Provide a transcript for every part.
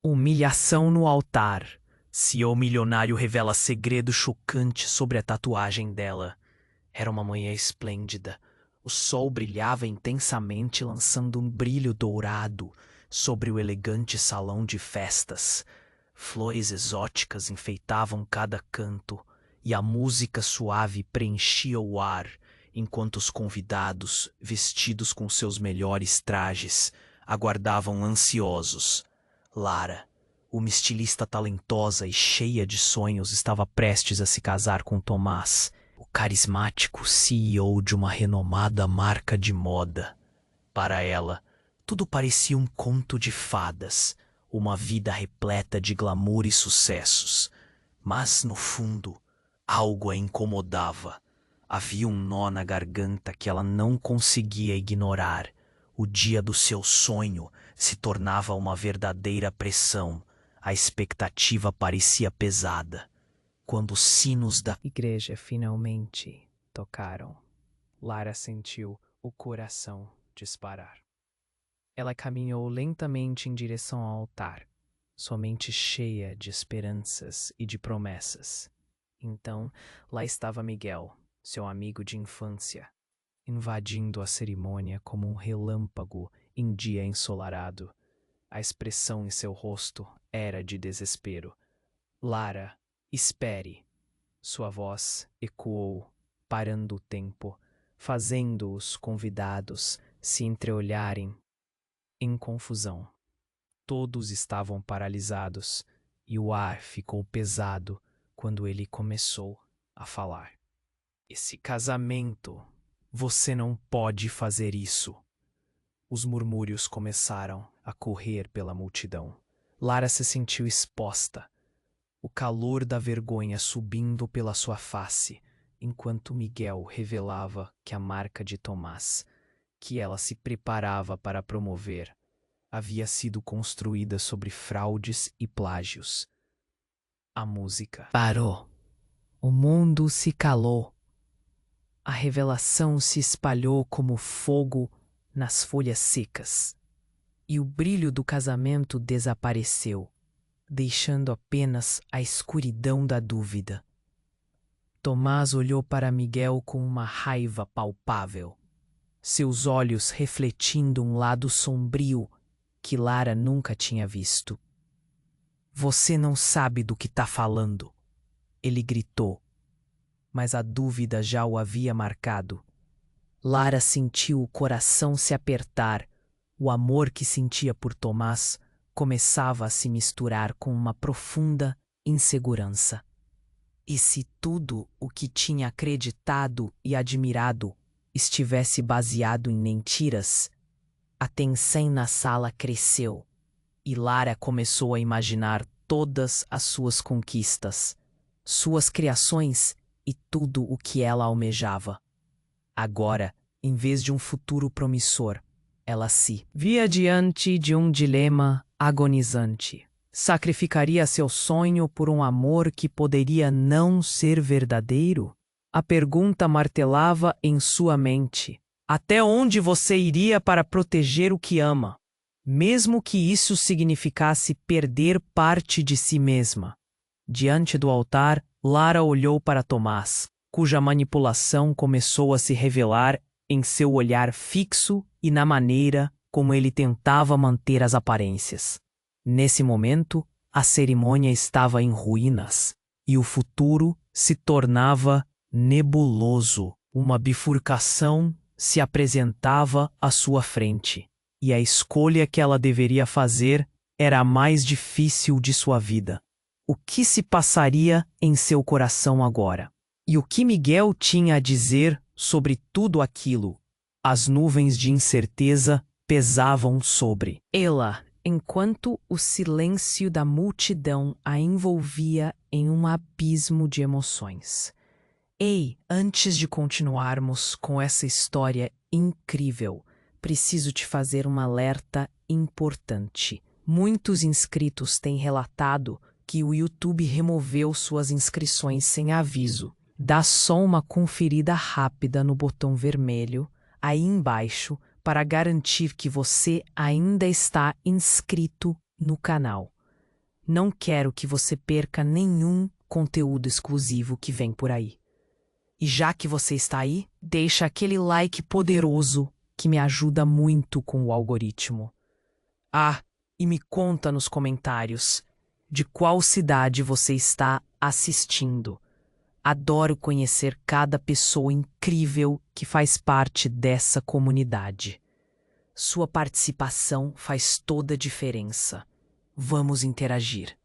Humilhação no altar. CEO milionário revela segredo chocante sobre a tatuagem dela. Era uma manhã esplêndida. O sol brilhava intensamente, lançando um brilho dourado sobre o elegante salão de festas. Flores exóticas enfeitavam cada canto, e a música suave preenchia o ar, enquanto os convidados, vestidos com seus melhores trajes, aguardavam ansiosos. Lara, uma estilista talentosa e cheia de sonhos, estava prestes a se casar com Tomás, o carismático CEO de uma renomada marca de moda. Para ela, tudo parecia um conto de fadas, uma vida repleta de glamour e sucessos. Mas, no fundo, algo a incomodava. Havia um nó na garganta que ela não conseguia ignorar. O dia do seu sonho se tornava uma verdadeira pressão. A expectativa parecia pesada. Quando os sinos da igreja finalmente tocaram, Lara sentiu o coração disparar. Ela caminhou lentamente em direção ao altar, sua mente cheia de esperanças e de promessas. Então, lá estava Miguel, seu amigo de infância, invadindo a cerimônia como um relâmpago em dia ensolarado. A expressão em seu rosto era de desespero. Lara, espere! Sua voz ecoou, parando o tempo, fazendo os convidados se entreolharem em confusão. Todos estavam paralisados e o ar ficou pesado quando ele começou a falar. Esse casamento, você não pode fazer isso. Os murmúrios começaram a correr pela multidão. Lara se sentiu exposta, o calor da vergonha subindo pela sua face, enquanto Miguel revelava que a marca de Tomás, que ela se preparava para promover, havia sido construída sobre fraudes e plágios. A música parou. O mundo se calou. A revelação se espalhou como fogo nas folhas secas. E o brilho do casamento desapareceu, deixando apenas a escuridão da dúvida. Tomás olhou para Miguel com uma raiva palpável, seus olhos refletindo um lado sombrio que Lara nunca tinha visto. Você não sabe do que está falando, ele gritou, mas a dúvida já o havia marcado. Lara sentiu o coração se apertar. O amor que sentia por Tomás começava a se misturar com uma profunda insegurança. E se tudo o que tinha acreditado e admirado estivesse baseado em mentiras? A tensão na sala cresceu e Lara começou a imaginar todas as suas conquistas, suas criações e tudo o que ela almejava. Agora, em vez de um futuro promissor, ela se via diante de um dilema agonizante. Sacrificaria seu sonho por um amor que poderia não ser verdadeiro? A pergunta martelava em sua mente. Até onde você iria para proteger o que ama, mesmo que isso significasse perder parte de si mesma? Diante do altar, Lara olhou para Tomás, cuja manipulação começou a se revelar em seu olhar fixo e na maneira como ele tentava manter as aparências. Nesse momento, a cerimônia estava em ruínas e o futuro se tornava nebuloso. Uma bifurcação se apresentava à sua frente, e a escolha que ela deveria fazer era a mais difícil de sua vida. O que se passaria em seu coração agora? E o que Miguel tinha a dizer sobre tudo aquilo? As nuvens de incerteza pesavam sobre ela, enquanto o silêncio da multidão a envolvia em um abismo de emoções. Ei, antes de continuarmos com essa história incrível, preciso te fazer um alerta importante. Muitos inscritos têm relatado que o YouTube removeu suas inscrições sem aviso. Dá só uma conferida rápida no botão vermelho aí embaixo para garantir que você ainda está inscrito no canal. Não quero que você perca nenhum conteúdo exclusivo que vem por aí. E já que você está aí, deixa aquele like poderoso que me ajuda muito com o algoritmo. Ah, e me conta nos comentários de qual cidade você está assistindo. Adoro conhecer cada pessoa incrível que faz parte dessa comunidade. Sua participação faz toda a diferença. Vamos interagir.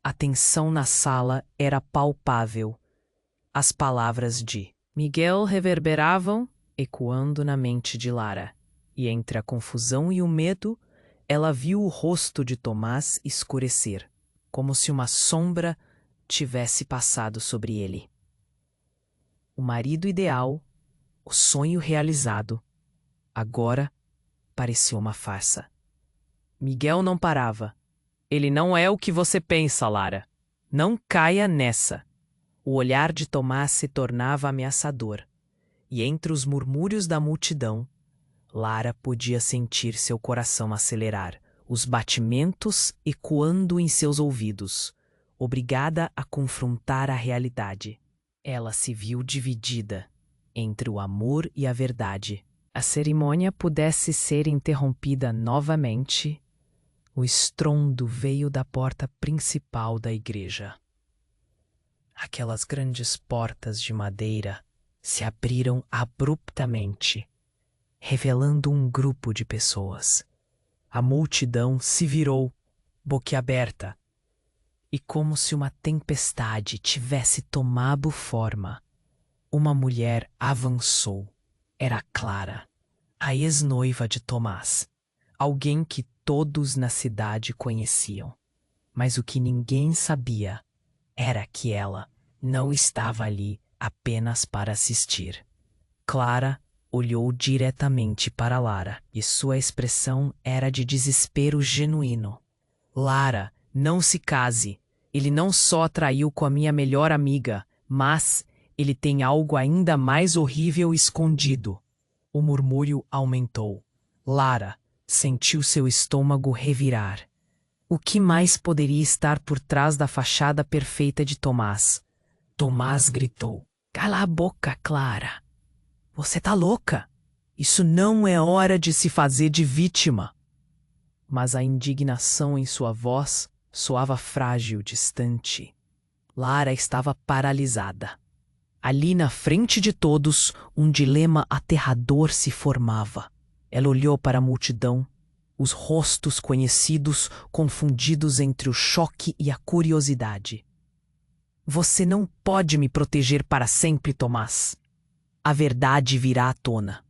A tensão na sala era palpável. As palavras de Miguel reverberavam, ecoando na mente de Lara. E entre a confusão e o medo, ela viu o rosto de Tomás escurecer, como se uma sombra tivesse passado sobre ele. O marido ideal, o sonho realizado, agora parecia uma farsa. Miguel não parava. Ele não é o que você pensa, Lara. Não caia nessa. O olhar de Tomás se tornava ameaçador, e entre os murmúrios da multidão, Lara podia sentir seu coração acelerar, os batimentos ecoando em seus ouvidos, obrigada a confrontar a realidade. Ela se viu dividida entre o amor e a verdade. A cerimônia pudesse ser interrompida novamente. O estrondo veio da porta principal da igreja. Aquelas grandes portas de madeira se abriram abruptamente, revelando um grupo de pessoas. A multidão se virou, boquiaberta, e como se uma tempestade tivesse tomado forma, uma mulher avançou. Era Clara, a ex-noiva de Tomás, alguém que todos na cidade conheciam. Mas o que ninguém sabia era que ela não estava ali apenas para assistir. Clara olhou diretamente para Lara e sua expressão era de desespero genuíno. Lara, não se case. Ele não só atraiu com a minha melhor amiga, mas ele tem algo ainda mais horrível escondido. O murmúrio aumentou. Lara sentiu seu estômago revirar. O que mais poderia estar por trás da fachada perfeita de Tomás? Tomás gritou. Cala a boca, Clara. Você tá louca? Isso não é hora de se fazer de vítima. Mas a indignação em sua voz soava frágil, distante. Lara estava paralisada. Ali na frente de todos, um dilema aterrador se formava. Ela olhou para a multidão, os rostos conhecidos confundidos entre o choque e a curiosidade. Você não pode me proteger para sempre, Tomás. A verdade virá à tona,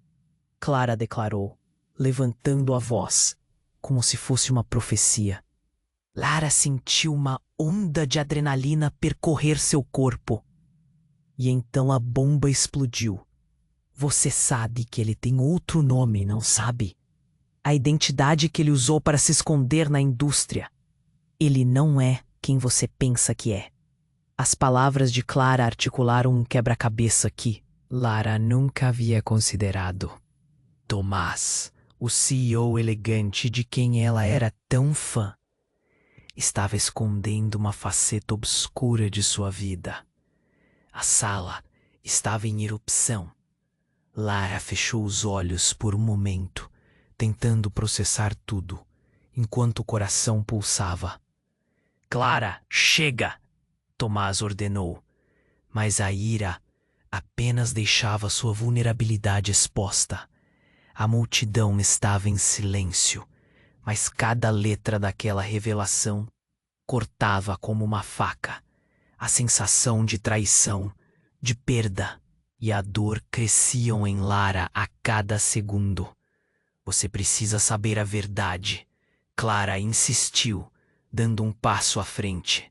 Clara declarou, levantando a voz, como se fosse uma profecia. Lara sentiu uma onda de adrenalina percorrer seu corpo. E então a bomba explodiu. Você sabe que ele tem outro nome, não sabe? A identidade que ele usou para se esconder na indústria. Ele não é quem você pensa que é. As palavras de Clara articularam um quebra-cabeça que Lara nunca havia considerado. Tomás, o CEO elegante de quem ela era tão fã, estava escondendo uma faceta obscura de sua vida. A sala estava em erupção. Lara fechou os olhos por um momento, tentando processar tudo, enquanto o coração pulsava. Clara, chega! Tomás ordenou, mas a ira apenas deixava sua vulnerabilidade exposta. A multidão estava em silêncio, mas cada letra daquela revelação cortava como uma faca. A sensação de traição, de perda e a dor cresciam em Lara a cada segundo. Você precisa saber a verdade. Clara insistiu, dando um passo à frente.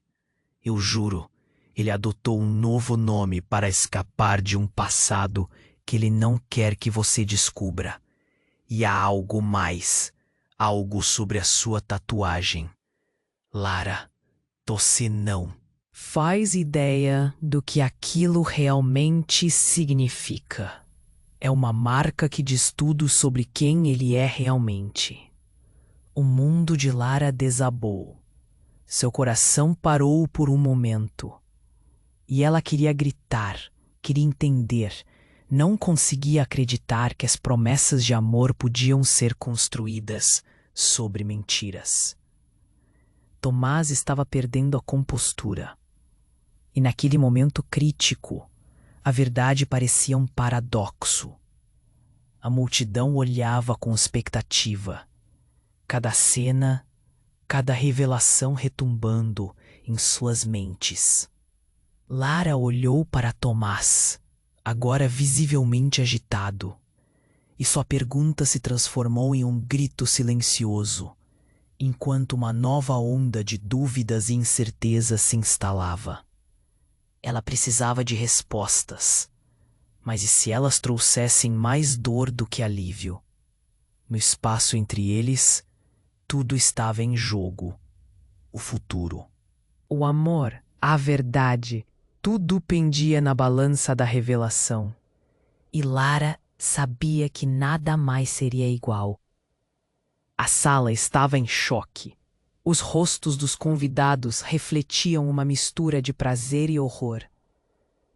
Eu juro, ele adotou um novo nome para escapar de um passado que ele não quer que você descubra. E há algo mais, algo sobre a sua tatuagem. Lara, você não faz ideia do que aquilo realmente significa. É uma marca que diz tudo sobre quem ele é realmente. O mundo de Lara desabou. Seu coração parou por um momento. E ela queria gritar, queria entender. Não conseguia acreditar que as promessas de amor podiam ser construídas sobre mentiras. Tomás estava perdendo a compostura. E naquele momento crítico, a verdade parecia um paradoxo. A multidão olhava com expectativa. Cada cena, cada revelação retumbando em suas mentes. Lara olhou para Tomás, agora visivelmente agitado, e sua pergunta se transformou em um grito silencioso, enquanto uma nova onda de dúvidas e incertezas se instalava. Ela precisava de respostas, mas e se elas trouxessem mais dor do que alívio? No espaço entre eles, tudo estava em jogo. O futuro. O amor, a verdade, tudo pendia na balança da revelação. E Lara sabia que nada mais seria igual. A sala estava em choque. Os rostos dos convidados refletiam uma mistura de prazer e horror.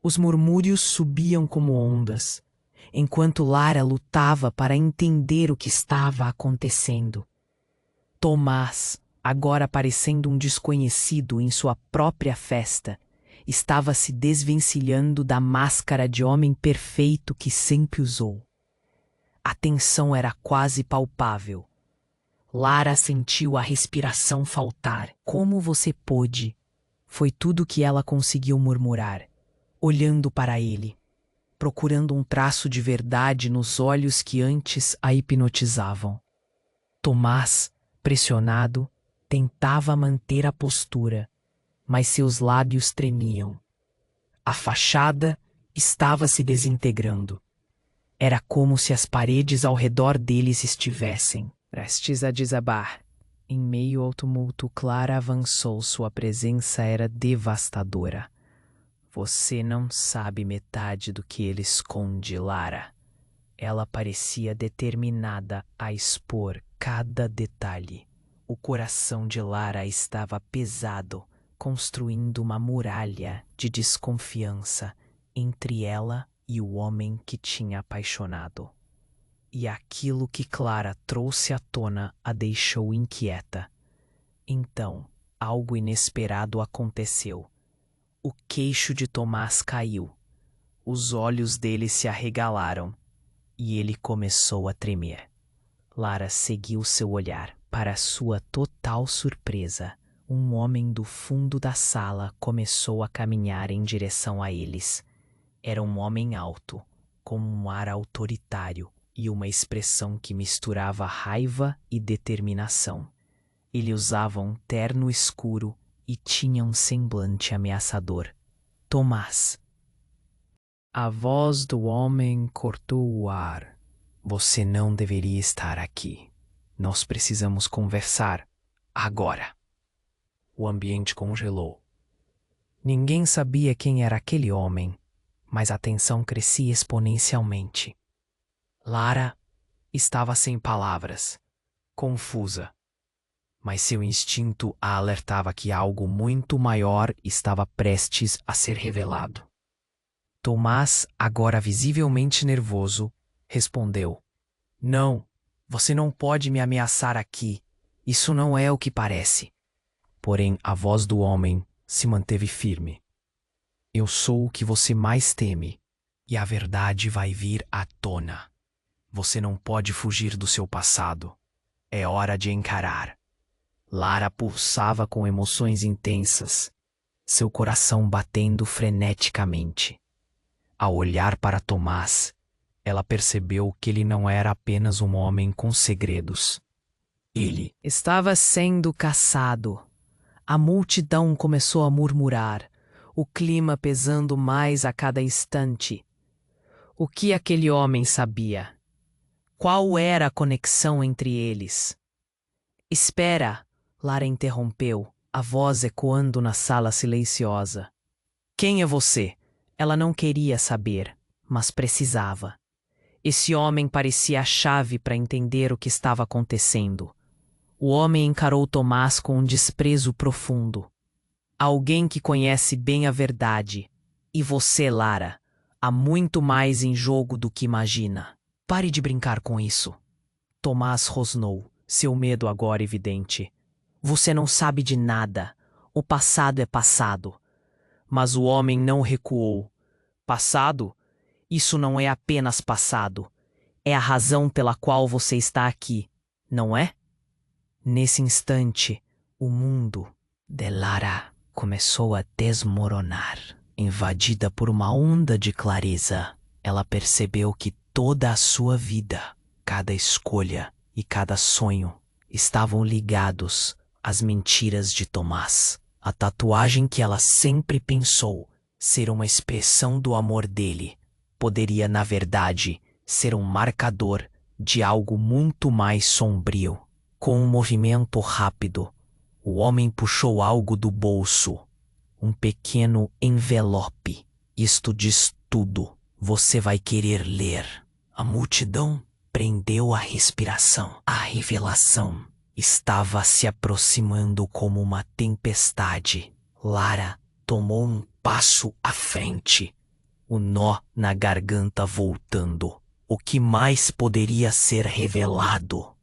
Os murmúrios subiam como ondas, enquanto Lara lutava para entender o que estava acontecendo. Tomás, agora parecendo um desconhecido em sua própria festa, estava se desvencilhando da máscara de homem perfeito que sempre usou. A tensão era quase palpável. Lara sentiu a respiração faltar. Como você pôde? Foi tudo que ela conseguiu murmurar, olhando para ele, procurando um traço de verdade nos olhos que antes a hipnotizavam. Tomás, pressionado, tentava manter a postura, mas seus lábios tremiam. A fachada estava se desintegrando. Era como se as paredes ao redor deles estivessem prestes a desabar. Em meio ao tumulto, Clara avançou. Sua presença era devastadora. Você não sabe metade do que ele esconde, Lara. Ela parecia determinada a expor cada detalhe. O coração de Lara estava pesado, construindo uma muralha de desconfiança entre ela e o homem que tinha apaixonado. E aquilo que Clara trouxe à tona a deixou inquieta. Então, algo inesperado aconteceu. O queixo de Tomás caiu. Os olhos dele se arregalaram e ele começou a tremer. Lara seguiu seu olhar. Para sua total surpresa, um homem do fundo da sala começou a caminhar em direção a eles. Era um homem alto, com um ar autoritário e uma expressão que misturava raiva e determinação. Ele usava um terno escuro e tinha um semblante ameaçador. Tomás. A voz do homem cortou o ar. Você não deveria estar aqui. Nós precisamos conversar agora. O ambiente congelou. Ninguém sabia quem era aquele homem, mas a tensão crescia exponencialmente. Lara estava sem palavras, confusa, mas seu instinto a alertava que algo muito maior estava prestes a ser revelado. Tomás, agora visivelmente nervoso, respondeu: Não, você não pode me ameaçar aqui. Isso não é o que parece. Porém, a voz do homem se manteve firme. Eu sou o que você mais teme, e a verdade vai vir à tona. Você não pode fugir do seu passado. É hora de encarar. Lara pulsava com emoções intensas, seu coração batendo freneticamente. Ao olhar para Tomás, ela percebeu que ele não era apenas um homem com segredos. Ele estava sendo caçado. A multidão começou a murmurar, o clima pesando mais a cada instante. O que aquele homem sabia? Qual era a conexão entre eles? Espera, Lara interrompeu, a voz ecoando na sala silenciosa. Quem é você? Ela não queria saber, mas precisava. Esse homem parecia a chave para entender o que estava acontecendo. O homem encarou Tomás com um desprezo profundo. Alguém que conhece bem a verdade. E você, Lara, há muito mais em jogo do que imagina. Pare de brincar com isso. Tomás rosnou, seu medo agora evidente. Você não sabe de nada. O passado é passado. Mas o homem não recuou. Passado? Isso não é apenas passado. É a razão pela qual você está aqui, não é? Nesse instante, o mundo de Lara começou a desmoronar. Invadida por uma onda de clareza, ela percebeu que toda a sua vida, cada escolha e cada sonho estavam ligados às mentiras de Tomás. A tatuagem que ela sempre pensou ser uma expressão do amor dele poderia, na verdade, ser um marcador de algo muito mais sombrio. Com um movimento rápido, o homem puxou algo do bolso. Um pequeno envelope. Isto diz tudo. Você vai querer ler. A multidão prendeu a respiração. A revelação estava se aproximando como uma tempestade. Lara tomou um passo à frente. O nó na garganta voltando. O que mais poderia ser revelado?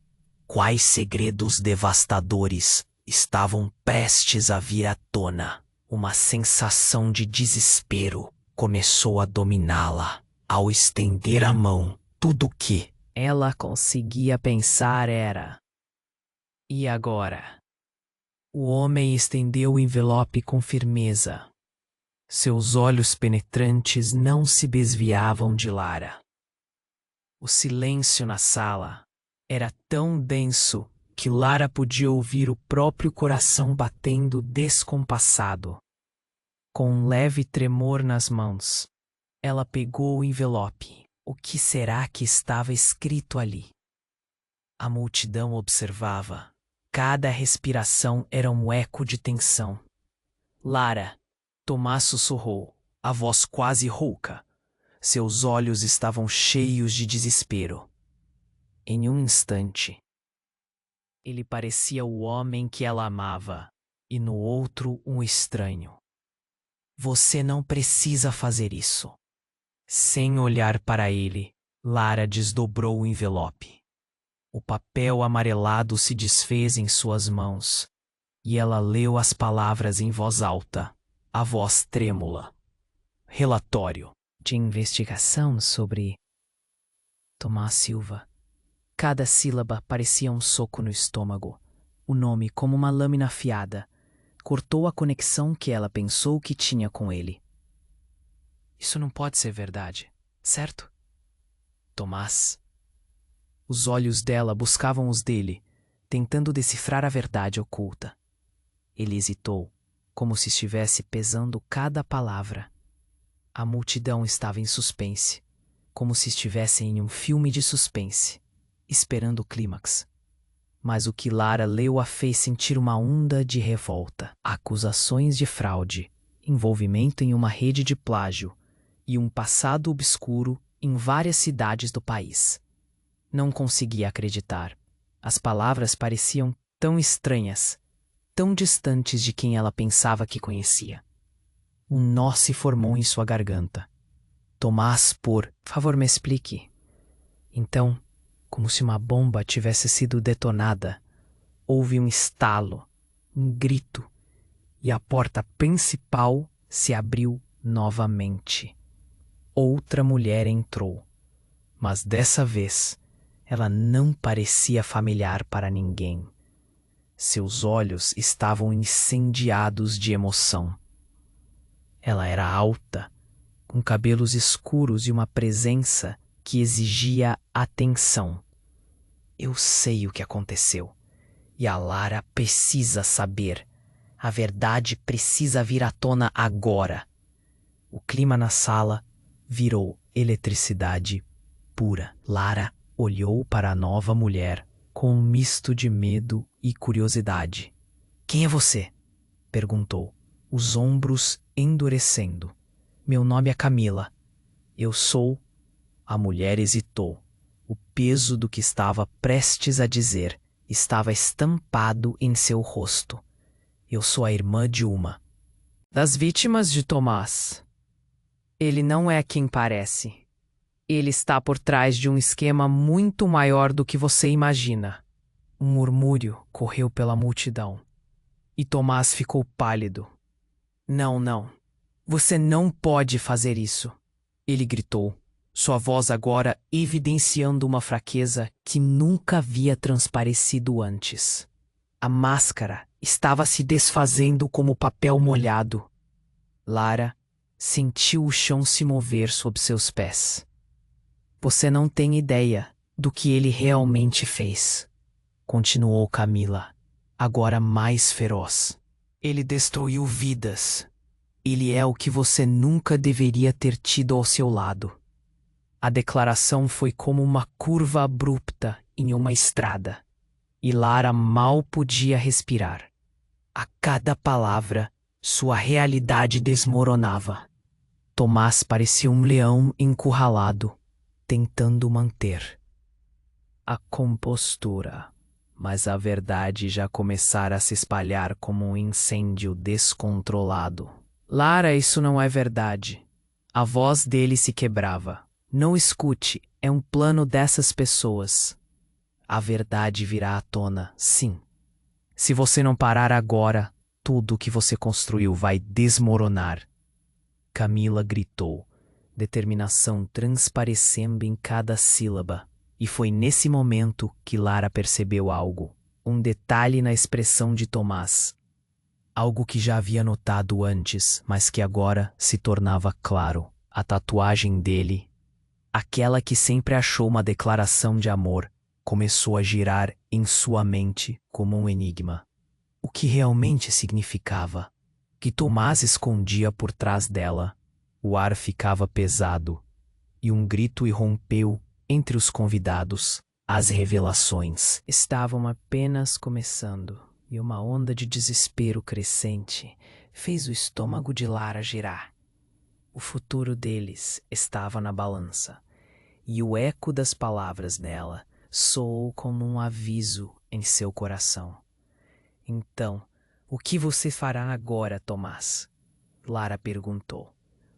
Quais segredos devastadores estavam prestes a vir à tona? Uma sensação de desespero começou a dominá-la. Ao estender a mão, tudo o que ela conseguia pensar era: e agora? O homem estendeu o envelope com firmeza. Seus olhos penetrantes não se desviavam de Lara. O silêncio na sala era tão denso que Lara podia ouvir o próprio coração batendo descompassado. Com um leve tremor nas mãos, ela pegou o envelope. O que será que estava escrito ali? A multidão observava. Cada respiração era um eco de tensão. Lara, Tomás sussurrou, a voz quase rouca. Seus olhos estavam cheios de desespero. Em um instante, ele parecia o homem que ela amava, e no outro um estranho. Você não precisa fazer isso. Sem olhar para ele, Lara desdobrou o envelope. O papel amarelado se desfez em suas mãos, e ela leu as palavras em voz alta, a voz trêmula. Relatório de investigação sobre Tomás Silva. Cada sílaba parecia um soco no estômago. O nome, como uma lâmina afiada, cortou a conexão que ela pensou que tinha com ele. Isso não pode ser verdade, certo? Tomás. Os olhos dela buscavam os dele, tentando decifrar a verdade oculta. Ele hesitou, como se estivesse pesando cada palavra. A multidão estava em suspense, como se estivesse em um filme de suspense, esperando o clímax. Mas o que Lara leu a fez sentir uma onda de revolta. Acusações de fraude, envolvimento em uma rede de plágio e um passado obscuro em várias cidades do país. Não conseguia acreditar. As palavras pareciam tão estranhas, tão distantes de quem ela pensava que conhecia. Um nó se formou em sua garganta. Tomás, por favor, me explique. Então, como se uma bomba tivesse sido detonada, houve um estalo, um grito, e a porta principal se abriu novamente. Outra mulher entrou, mas dessa vez ela não parecia familiar para ninguém. Seus olhos estavam incendiados de emoção. Ela era alta, com cabelos escuros e uma presença que exigia atenção. Eu sei o que aconteceu. E a Lara precisa saber. A verdade precisa vir à tona agora. O clima na sala virou eletricidade pura. Lara olhou para a nova mulher com um misto de medo e curiosidade. Quem é você? Perguntou, os ombros endurecendo. Meu nome é Camila. Eu sou... A mulher hesitou. O peso do que estava prestes a dizer estava estampado em seu rosto. Eu sou a irmã de uma das vítimas de Tomás. Ele não é quem parece. Ele está por trás de um esquema muito maior do que você imagina. Um murmúrio correu pela multidão. E Tomás ficou pálido. Não, não. Você não pode fazer isso. Ele gritou, sua voz agora evidenciando uma fraqueza que nunca havia transparecido antes. A máscara estava se desfazendo como papel molhado. Lara sentiu o chão se mover sob seus pés. Você não tem ideia do que ele realmente fez, continuou Camila, agora mais feroz. Ele destruiu vidas. Ele é o que você nunca deveria ter tido ao seu lado. A declaração foi como uma curva abrupta em uma estrada, e Lara mal podia respirar. A cada palavra, sua realidade desmoronava. Tomás parecia um leão encurralado, tentando manter a compostura, mas a verdade já começara a se espalhar como um incêndio descontrolado. Lara, isso não é verdade. A voz dele se quebrava. Não escute, é um plano dessas pessoas. A verdade virá à tona, sim. Se você não parar agora, tudo o que você construiu vai desmoronar. Camila gritou, determinação transparecendo em cada sílaba. E foi nesse momento que Lara percebeu algo. Um detalhe na expressão de Tomás. Algo que já havia notado antes, mas que agora se tornava claro. A tatuagem dele, aquela que sempre achou uma declaração de amor, começou a girar em sua mente como um enigma. O que realmente significava? Que Tomás escondia por trás dela. O ar ficava pesado, e um grito irrompeu entre os convidados. As revelações estavam apenas começando. E uma onda de desespero crescente fez o estômago de Lara girar. O futuro deles estava na balança, e o eco das palavras dela soou como um aviso em seu coração. Então, o que você fará agora, Tomás? Lara perguntou,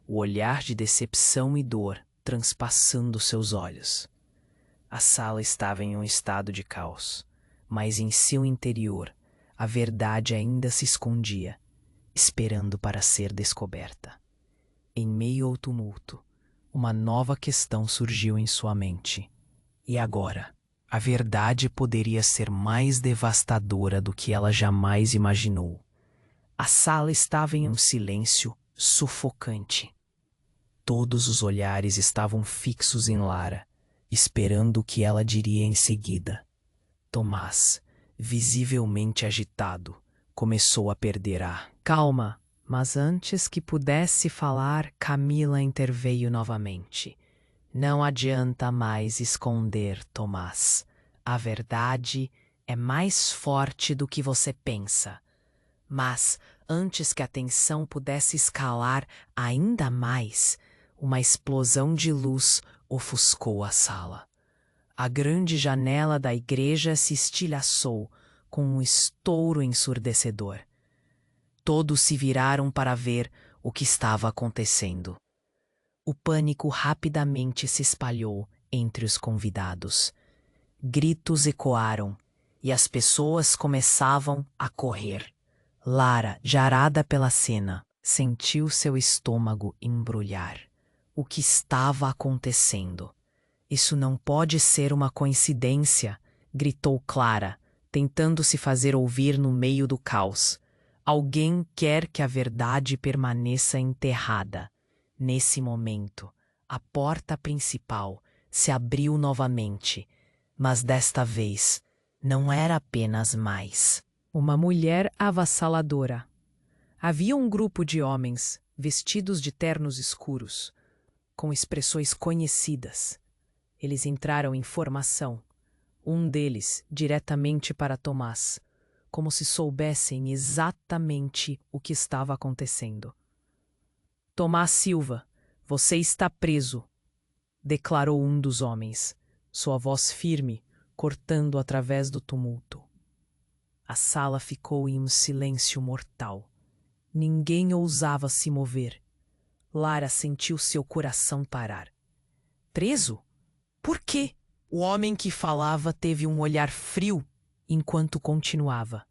o olhar de decepção e dor transpassando seus olhos. A sala estava em um estado de caos, mas em seu interior a verdade ainda se escondia, esperando para ser descoberta. Em meio ao tumulto, uma nova questão surgiu em sua mente. E agora? A verdade poderia ser mais devastadora do que ela jamais imaginou. A sala estava em um silêncio sufocante. Todos os olhares estavam fixos em Lara, esperando o que ela diria em seguida. Tomás, visivelmente agitado, começou a perder a calma, mas antes que pudesse falar, Camila interveio novamente. Não adianta mais esconder, Tomás. A verdade é mais forte do que você pensa. Mas, antes que a tensão pudesse escalar ainda mais, uma explosão de luz ofuscou a sala. A grande janela da igreja se estilhaçou com um estouro ensurdecedor. Todos se viraram para ver o que estava acontecendo. O pânico rapidamente se espalhou entre os convidados. Gritos ecoaram e as pessoas começavam a correr. Lara, jarada pela cena, sentiu seu estômago embrulhar. O que estava acontecendo? Isso não pode ser uma coincidência, gritou Clara, tentando se fazer ouvir no meio do caos. Alguém quer que a verdade permaneça enterrada. Nesse momento, a porta principal se abriu novamente, mas desta vez não era apenas mais uma mulher avassaladora. Havia um grupo de homens vestidos de ternos escuros, com expressões conhecidas. Eles entraram em formação, um deles diretamente para Tomás, como se soubessem exatamente o que estava acontecendo. Tomás Silva, você está preso, declarou um dos homens, sua voz firme cortando através do tumulto. A sala ficou em um silêncio mortal. Ninguém ousava se mover. Lara sentiu seu coração parar. Preso? Por quê? O homem que falava teve um olhar frio enquanto continuava.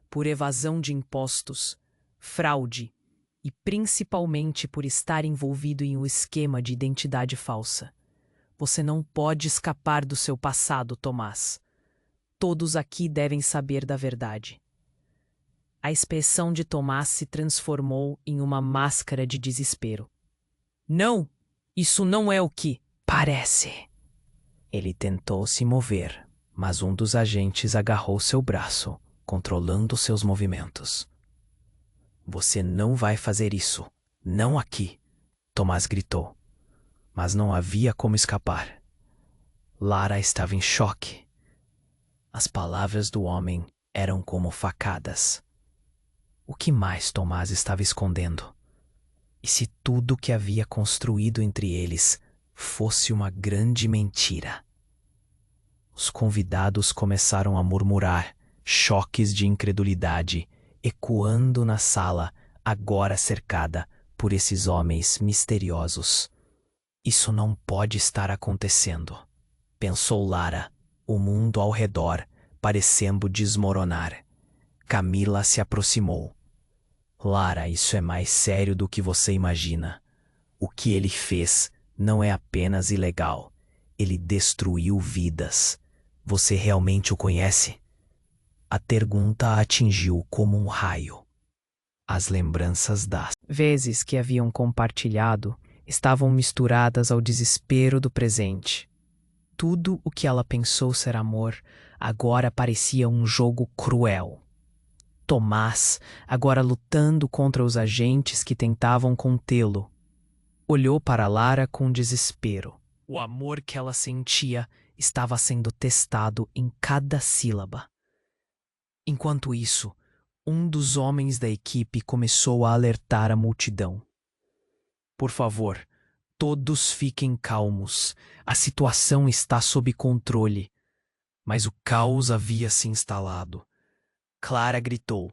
Por evasão de impostos, fraude e principalmente por estar envolvido em um esquema de identidade falsa. Você não pode escapar do seu passado, Tomás. Todos aqui devem saber da verdade. A expressão de Tomás se transformou em uma máscara de desespero. Não! Isso não é o que parece. Ele tentou se mover, mas um dos agentes agarrou seu braço, controlando seus movimentos. Você não vai fazer isso. Não aqui, Tomás gritou. Mas não havia como escapar. Lara estava em choque. As palavras do homem eram como facadas. O que mais Tomás estava escondendo? E se tudo que havia construído entre eles fosse uma grande mentira? Os convidados começaram a murmurar, choques de incredulidade, ecoando na sala, agora cercada por esses homens misteriosos. Isso não pode estar acontecendo, pensou Lara, o mundo ao redor parecendo desmoronar. Camila se aproximou. Lara, isso é mais sério do que você imagina. O que ele fez não é apenas ilegal. Ele destruiu vidas. Você realmente o conhece? A pergunta a atingiu como um raio. As lembranças das vezes que haviam compartilhado estavam misturadas ao desespero do presente. Tudo o que ela pensou ser amor agora parecia um jogo cruel. Tomás, agora lutando contra os agentes que tentavam contê-lo, olhou para Lara com desespero. O amor que ela sentia estava sendo testado em cada sílaba. Enquanto isso, um dos homens da equipe começou a alertar a multidão. Por favor, todos fiquem calmos. A situação está sob controle. Mas o caos havia se instalado. Clara gritou.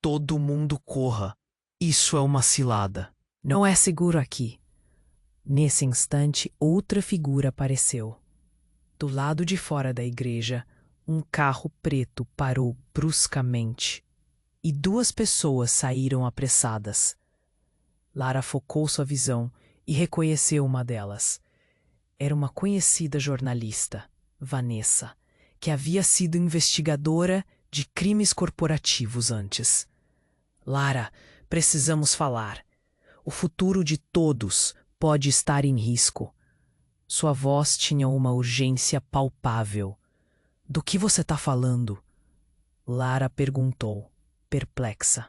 Todo mundo corra. Isso é uma cilada. Não é seguro aqui. Nesse instante, outra figura apareceu. Do lado de fora da igreja, um carro preto parou bruscamente e duas pessoas saíram apressadas. Lara focou sua visão e reconheceu uma delas. Era uma conhecida jornalista, Vanessa, que havia sido investigadora de crimes corporativos antes. Lara, precisamos falar. O futuro de todos pode estar em risco. Sua voz tinha uma urgência palpável. Do que você está falando? Lara perguntou, perplexa.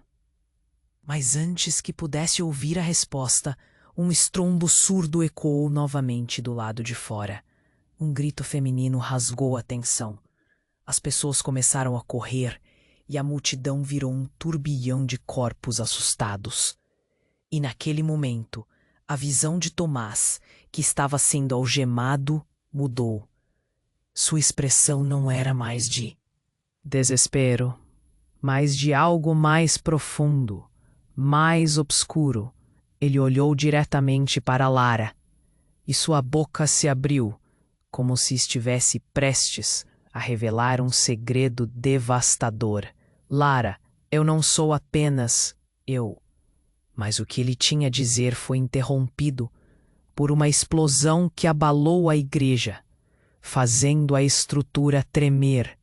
Mas antes que pudesse ouvir a resposta, um estrondo surdo ecoou novamente do lado de fora. Um grito feminino rasgou a tensão. As pessoas começaram a correr e a multidão virou um turbilhão de corpos assustados. E naquele momento, a visão de Tomás, que estava sendo algemado, mudou. Sua expressão não era mais de desespero, mas de algo mais profundo, mais obscuro. Ele olhou diretamente para Lara, e sua boca se abriu, como se estivesse prestes a revelar um segredo devastador. Lara, eu não sou apenas eu. Mas o que ele tinha a dizer foi interrompido por uma explosão que abalou a igreja, fazendo a estrutura tremer.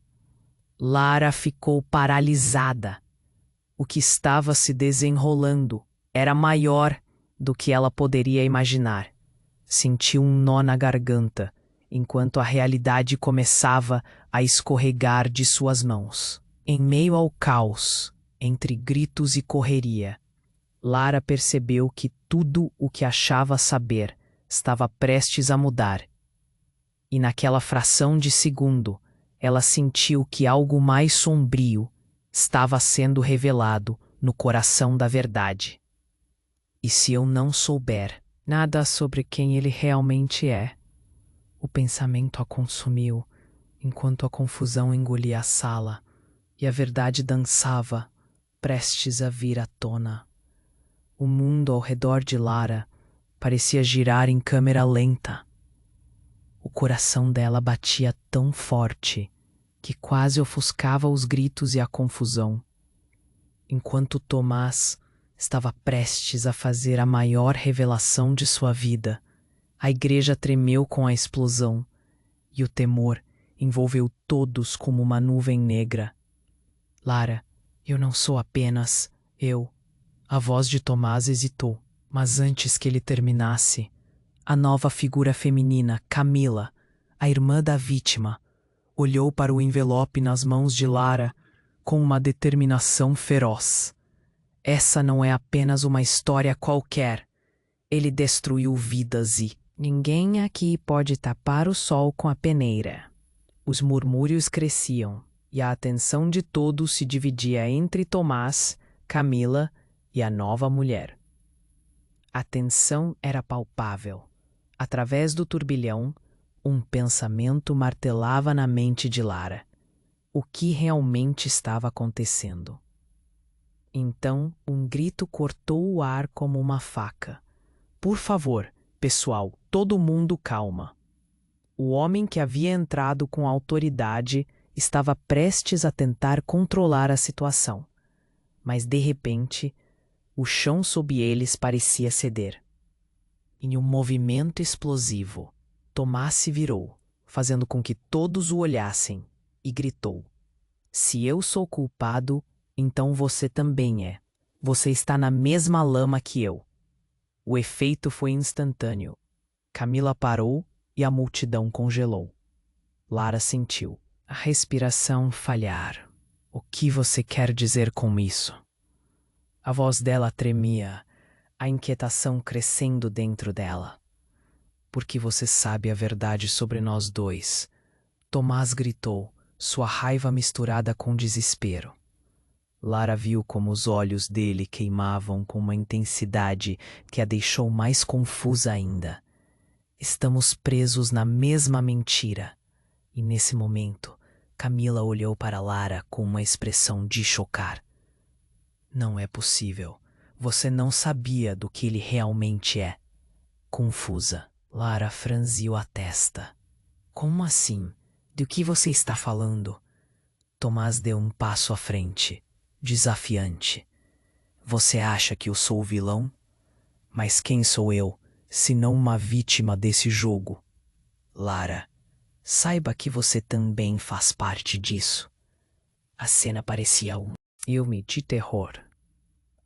Lara ficou paralisada. O que estava se desenrolando era maior do que ela poderia imaginar. Sentiu um nó na garganta, enquanto a realidade começava a escorregar de suas mãos. Em meio ao caos, entre gritos e correria, Lara percebeu que tudo o que achava saber estava prestes a mudar. E naquela fração de segundo, ela sentiu que algo mais sombrio estava sendo revelado no coração da verdade. E se eu não souber nada sobre quem ele realmente é? O pensamento a consumiu enquanto a confusão engolia a sala e a verdade dançava, prestes a vir à tona. O mundo ao redor de Lara parecia girar em câmera lenta. O coração dela batia tão forte que quase ofuscava os gritos e a confusão. Enquanto Tomás estava prestes a fazer a maior revelação de sua vida, a igreja tremeu com a explosão e o temor envolveu todos como uma nuvem negra. Lara, eu não sou apenas eu. A voz de Tomás hesitou, mas antes que ele terminasse, a nova figura feminina, Camila, a irmã da vítima, olhou para o envelope nas mãos de Lara com uma determinação feroz. Essa não é apenas uma história qualquer. Ele destruiu vidas e... Ninguém aqui pode tapar o sol com a peneira. Os murmúrios cresciam e a atenção de todos se dividia entre Tomás, Camila e a nova mulher. A tensão era palpável. Através do turbilhão, um pensamento martelava na mente de Lara. O que realmente estava acontecendo? Então, um grito cortou o ar como uma faca. Por favor, pessoal, todo mundo calma. O homem que havia entrado com autoridade estava prestes a tentar controlar a situação. Mas, de repente, o chão sob eles parecia ceder. Em um movimento explosivo, Tomás se virou, fazendo com que todos o olhassem, e gritou: "Se eu sou culpado, então você também é. Você está na mesma lama que eu." O efeito foi instantâneo. Camila parou e a multidão congelou. Lara sentiu a respiração falhar. O que você quer dizer com isso? A voz dela tremia, a inquietação crescendo dentro dela. Porque você sabe a verdade sobre nós dois. Tomás gritou, sua raiva misturada com desespero. Lara viu como os olhos dele queimavam com uma intensidade que a deixou mais confusa ainda. Estamos presos na mesma mentira. E nesse momento, Camila olhou para Lara com uma expressão de chocar. Não é possível. Você não sabia do que ele realmente é. Confusa, Lara franziu a testa. Como assim? Do que você está falando? Tomás deu um passo à frente, desafiante. Você acha que eu sou o vilão? Mas quem sou eu, se não uma vítima desse jogo? Lara, saiba que você também faz parte disso. A cena parecia um filme de terror.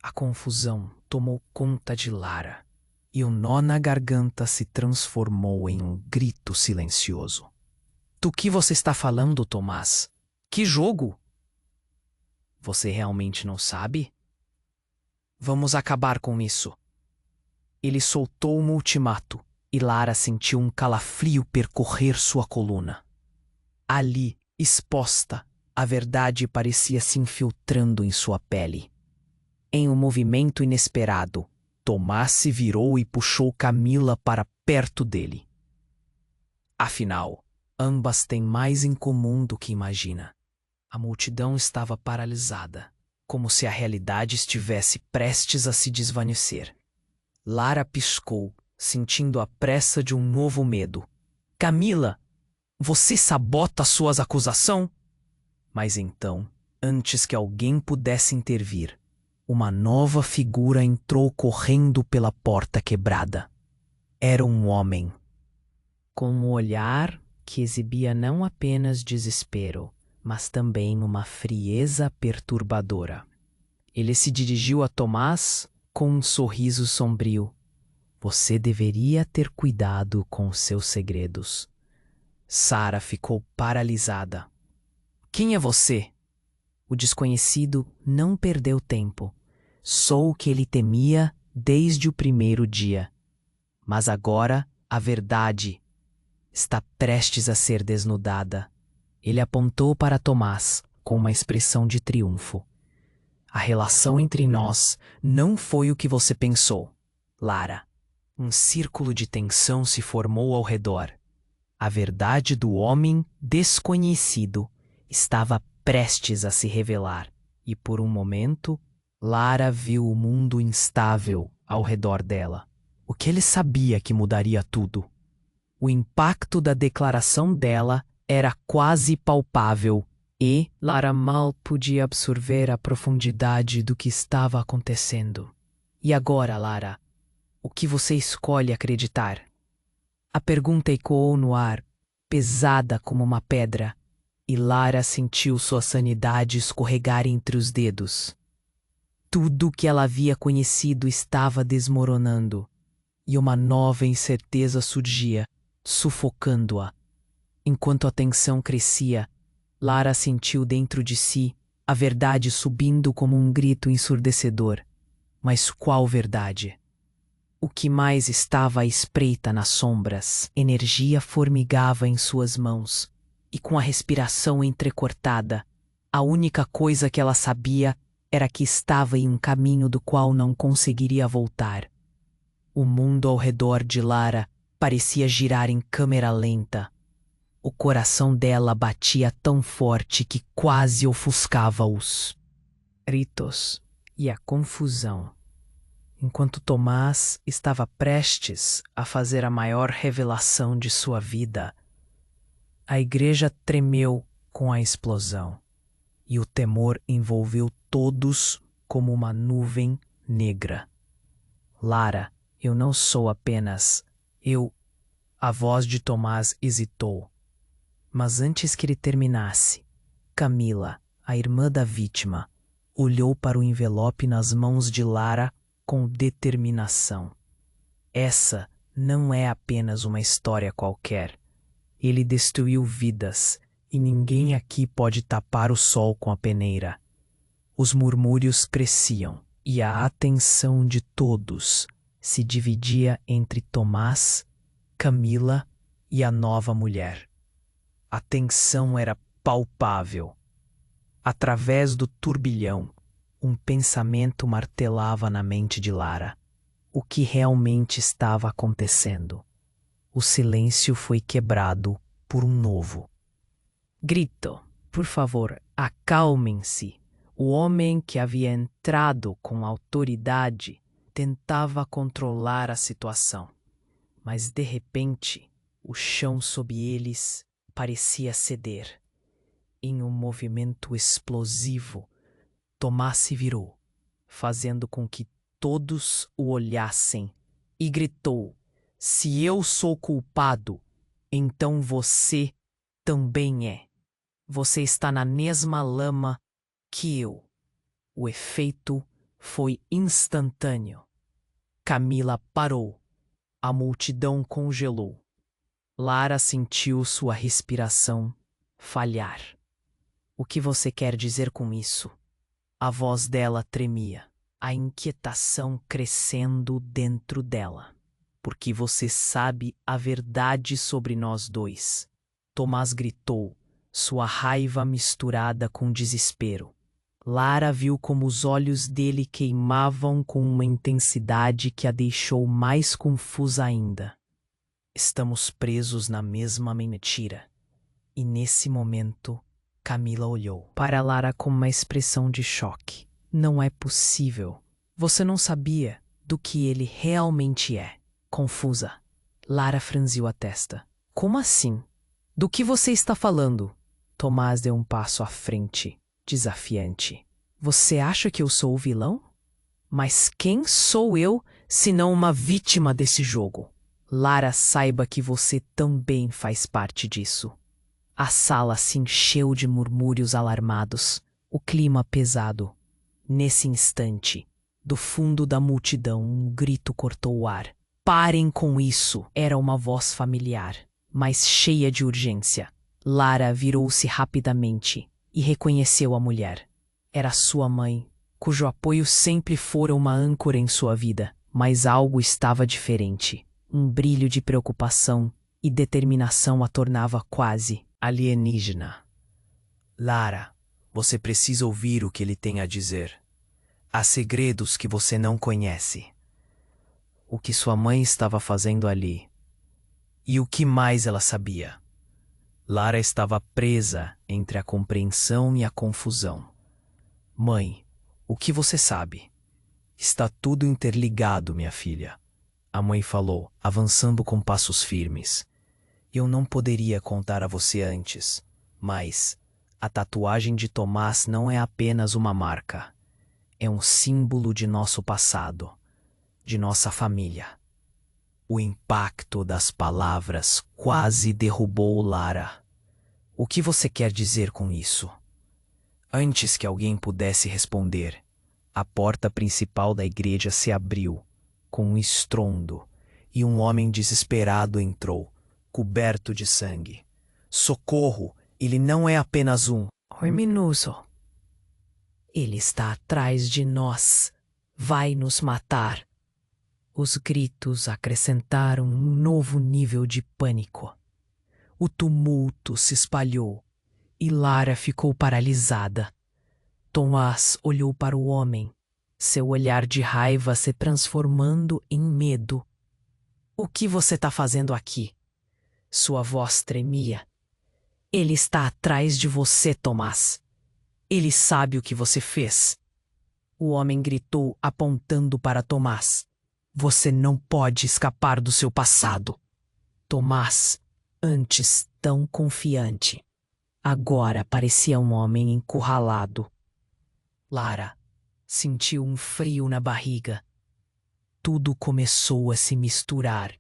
A confusão tomou conta de Lara e o nó na garganta se transformou em um grito silencioso. Do que você está falando, Tomás? Que jogo? Você realmente não sabe? Vamos acabar com isso. Ele soltou um ultimato e Lara sentiu um calafrio percorrer sua coluna. Ali, exposta, a verdade parecia se infiltrando em sua pele. Em um movimento inesperado, Tomás se virou e puxou Camila para perto dele. Afinal, ambas têm mais em comum do que imagina. A multidão estava paralisada, como se a realidade estivesse prestes a se desvanecer. Lara piscou, sentindo a pressa de um novo medo. Camila, você sabota suas acusações? Mas então, antes que alguém pudesse intervir, uma nova figura entrou correndo pela porta quebrada. Era um homem, com um olhar que exibia não apenas desespero, mas também uma frieza perturbadora. Ele se dirigiu a Tomás com um sorriso sombrio. Você deveria ter cuidado com seus segredos. Sara ficou paralisada. Quem é você? O desconhecido não perdeu tempo. Sou o que ele temia desde o primeiro dia. Mas agora a verdade está prestes a ser desnudada. Ele apontou para Tomás com uma expressão de triunfo. A relação entre nós não foi o que você pensou, Lara. Um círculo de tensão se formou ao redor. A verdade do homem desconhecido estava prestes a se revelar, e por um momento, Lara viu o mundo instável ao redor dela. O que ele sabia que mudaria tudo? O impacto da declaração dela era quase palpável e Lara mal podia absorver a profundidade do que estava acontecendo. E agora, Lara, o que você escolhe acreditar? A pergunta ecoou no ar, pesada como uma pedra, e Lara sentiu sua sanidade escorregar entre os dedos. Tudo que ela havia conhecido estava desmoronando, e uma nova incerteza surgia, sufocando-a. Enquanto a tensão crescia, Lara sentiu dentro de si a verdade subindo como um grito ensurdecedor. Mas qual verdade? O que mais estava à espreita nas sombras? Energia formigava em suas mãos, e com a respiração entrecortada, a única coisa que ela sabia era que estava em um caminho do qual não conseguiria voltar. O mundo ao redor de Lara parecia girar em câmera lenta. O coração dela batia tão forte que quase ofuscava os gritos e a confusão. Enquanto Tomás estava prestes a fazer a maior revelação de sua vida, a igreja tremeu com a explosão, e o temor envolveu todos como uma nuvem negra. Lara, eu não sou apenas eu. A voz de Tomás hesitou. Mas antes que ele terminasse, Camila, a irmã da vítima, olhou para o envelope nas mãos de Lara com determinação. Essa não é apenas uma história qualquer. Ele destruiu vidas, e ninguém aqui pode tapar o sol com a peneira. Os murmúrios cresciam, e a atenção de todos se dividia entre Tomás, Camila e a nova mulher. A tensão era palpável. Através do turbilhão, um pensamento martelava na mente de Lara. O que realmente estava acontecendo? O silêncio foi quebrado por um novo grito. Por favor, acalmem-se. O homem que havia entrado com autoridade tentava controlar a situação. Mas de repente, o chão sob eles parecia ceder. Em um movimento explosivo, Tomás se virou, fazendo com que todos o olhassem, e gritou: "Se eu sou culpado, então você também é. Você está na mesma lama que eu." O efeito foi instantâneo. Camila parou. A multidão congelou. Lara sentiu sua respiração falhar. "O que você quer dizer com isso?" A voz dela tremia, a inquietação crescendo dentro dela. "Porque você sabe a verdade sobre nós dois." Tomás gritou, sua raiva misturada com desespero. Lara viu como os olhos dele queimavam com uma intensidade que a deixou mais confusa ainda. Estamos presos na mesma mentira. E nesse momento, Camila olhou para Lara com uma expressão de choque. "Não é possível. Você não sabia do que ele realmente é." Confusa, Lara franziu a testa. "Como assim? Do que você está falando?" Tomás deu um passo à frente, desafiante. "Você acha que eu sou o vilão? Mas quem sou eu, senão uma vítima desse jogo? Lara, saiba que você também faz parte disso." A sala se encheu de murmúrios alarmados, o clima pesado. Nesse instante, do fundo da multidão, um grito cortou o ar. "Parem com isso!" Era uma voz familiar, mas cheia de urgência. Lara virou-se rapidamente e reconheceu a mulher. Era sua mãe, cujo apoio sempre fora uma âncora em sua vida, mas algo estava diferente. Um brilho de preocupação e determinação a tornava quase alienígena. "Lara, você precisa ouvir o que ele tem a dizer. Há segredos que você não conhece." O que sua mãe estava fazendo ali? E o que mais ela sabia? Lara estava presa entre a compreensão e a confusão. Mãe, o que você sabe? Está tudo interligado, minha filha. A mãe falou, avançando com passos firmes. Eu não poderia contar a você antes, mas a tatuagem de Tomás não é apenas uma marca. É um símbolo de nosso passado, de nossa família. O impacto das palavras quase derrubou Lara. O que você quer dizer com isso? Antes que alguém pudesse responder, a porta principal da igreja se abriu, com um estrondo, e um homem desesperado entrou, coberto de sangue. Socorro! Ele não é apenas um. Criminoso. Ele está atrás de nós. Vai nos matar. Os gritos acrescentaram um novo nível de pânico. O tumulto se espalhou e Lara ficou paralisada. Tomás olhou para o homem, seu olhar de raiva se transformando em medo. O que você está fazendo aqui? Sua voz tremia. Ele está atrás de você, Tomás. Ele sabe o que você fez. O homem gritou, apontando para Tomás. Você não pode escapar do seu passado. Tomás, antes tão confiante, agora parecia um homem encurralado. Lara sentiu um frio na barriga. Tudo começou a se misturar.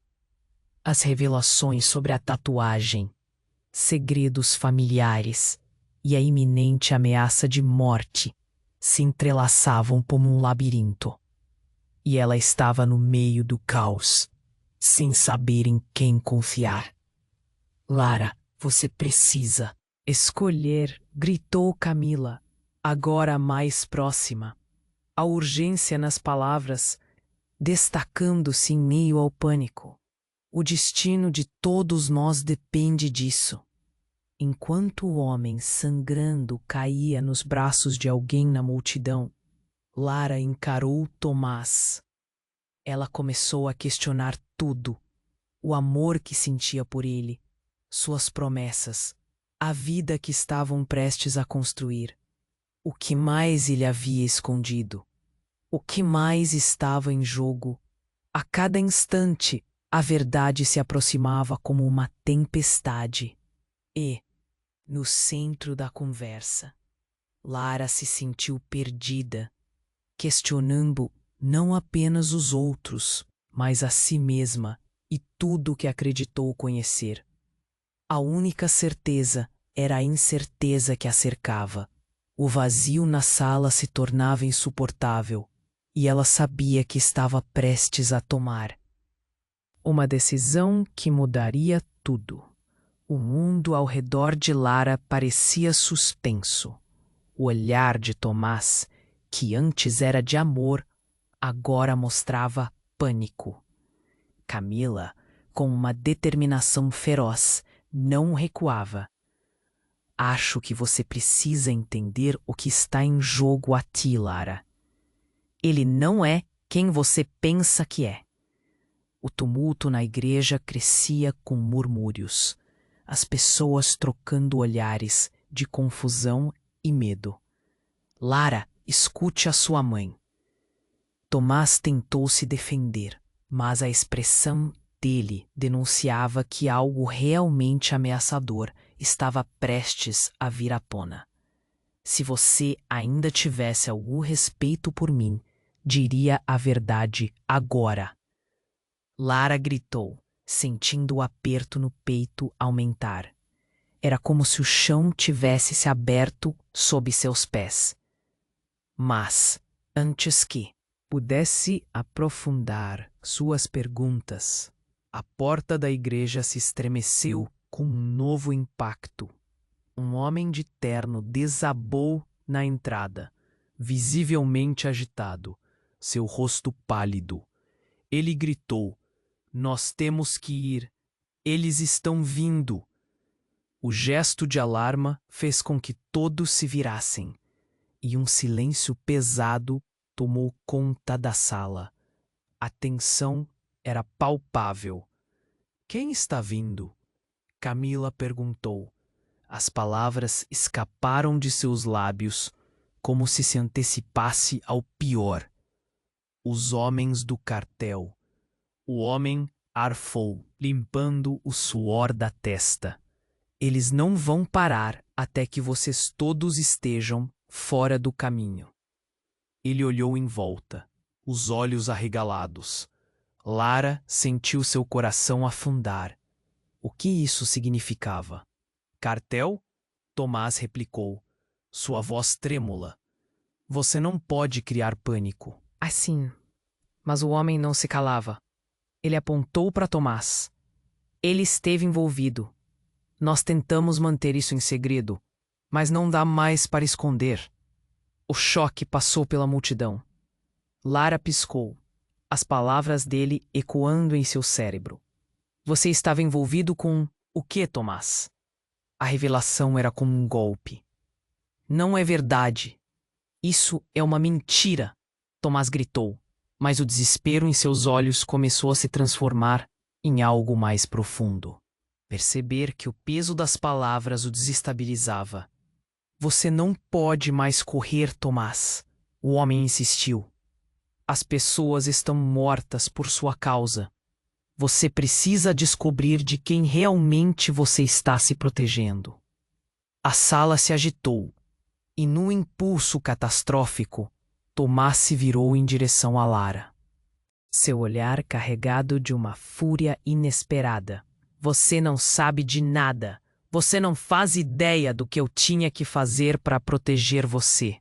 As revelações sobre a tatuagem, segredos familiares e a iminente ameaça de morte se entrelaçavam como um labirinto. E ela estava no meio do caos, sem saber em quem confiar. Lara, você precisa escolher, gritou Camila, agora mais próxima. A urgência nas palavras, destacando-se em meio ao pânico. O destino de todos nós depende disso. Enquanto o homem sangrando caía nos braços de alguém na multidão, Lara encarou Tomás. Ela começou a questionar tudo. O amor que sentia por ele, suas promessas, a vida que estavam prestes a construir. O que mais ele havia escondido? O que mais estava em jogo? A cada instante, a verdade se aproximava como uma tempestade. E, no centro da conversa, Lara se sentiu perdida, questionando não apenas os outros, mas a si mesma e tudo o que acreditou conhecer. A única certeza era a incerteza que a cercava. O vazio na sala se tornava insuportável e ela sabia que estava prestes a tomar uma decisão que mudaria tudo. O mundo ao redor de Lara parecia suspenso. O olhar de Tomás, que antes era de amor, agora mostrava pânico. Camila, com uma determinação feroz, não recuava. Acho que você precisa entender o que está em jogo a ti, Lara. Ele não é quem você pensa que é. O tumulto na igreja crescia com murmúrios, as pessoas trocando olhares de confusão e medo. Lara, escute a sua mãe. Tomás tentou se defender, mas a expressão dele denunciava que algo realmente ameaçador estava prestes a vir à tona. Se você ainda tivesse algum respeito por mim, diria a verdade agora. Lara gritou, sentindo o aperto no peito aumentar. Era como se o chão tivesse se aberto sob seus pés. Mas, antes que pudesse aprofundar suas perguntas, a porta da igreja se estremeceu com um novo impacto. Um homem de terno desabou na entrada, visivelmente agitado, seu rosto pálido. Ele gritou: "Nós temos que ir. Eles estão vindo." O gesto de alarma fez com que todos se virassem, e um silêncio pesado tomou conta da sala. A tensão era palpável. Quem está vindo? Camila perguntou. As palavras escaparam de seus lábios como se antecipasse ao pior. Os homens do cartel. O homem arfou, limpando o suor da testa. Eles não vão parar até que vocês todos estejam fora do caminho. Ele olhou em volta, os olhos arregalados. Lara sentiu seu coração afundar. O que isso significava? Cartel? Tomás replicou, sua voz trêmula. Você não pode criar pânico. Assim. Mas o homem não se calava. Ele apontou para Tomás. Ele esteve envolvido. Nós tentamos manter isso em segredo, mas não dá mais para esconder. O choque passou pela multidão. Lara piscou, as palavras dele ecoando em seu cérebro. Você estava envolvido com o que, Tomás? A revelação era como um golpe. Não é verdade. Isso é uma mentira, Tomás gritou, mas o desespero em seus olhos começou a se transformar em algo mais profundo. Perceber que o peso das palavras o desestabilizava. Você não pode mais correr, Tomás. O homem insistiu. As pessoas estão mortas por sua causa. Você precisa descobrir de quem realmente você está se protegendo. A sala se agitou, e num impulso catastrófico, Tomás se virou em direção a Lara. Seu olhar carregado de uma fúria inesperada. Você não sabe de nada. Você não faz ideia do que eu tinha que fazer para proteger você.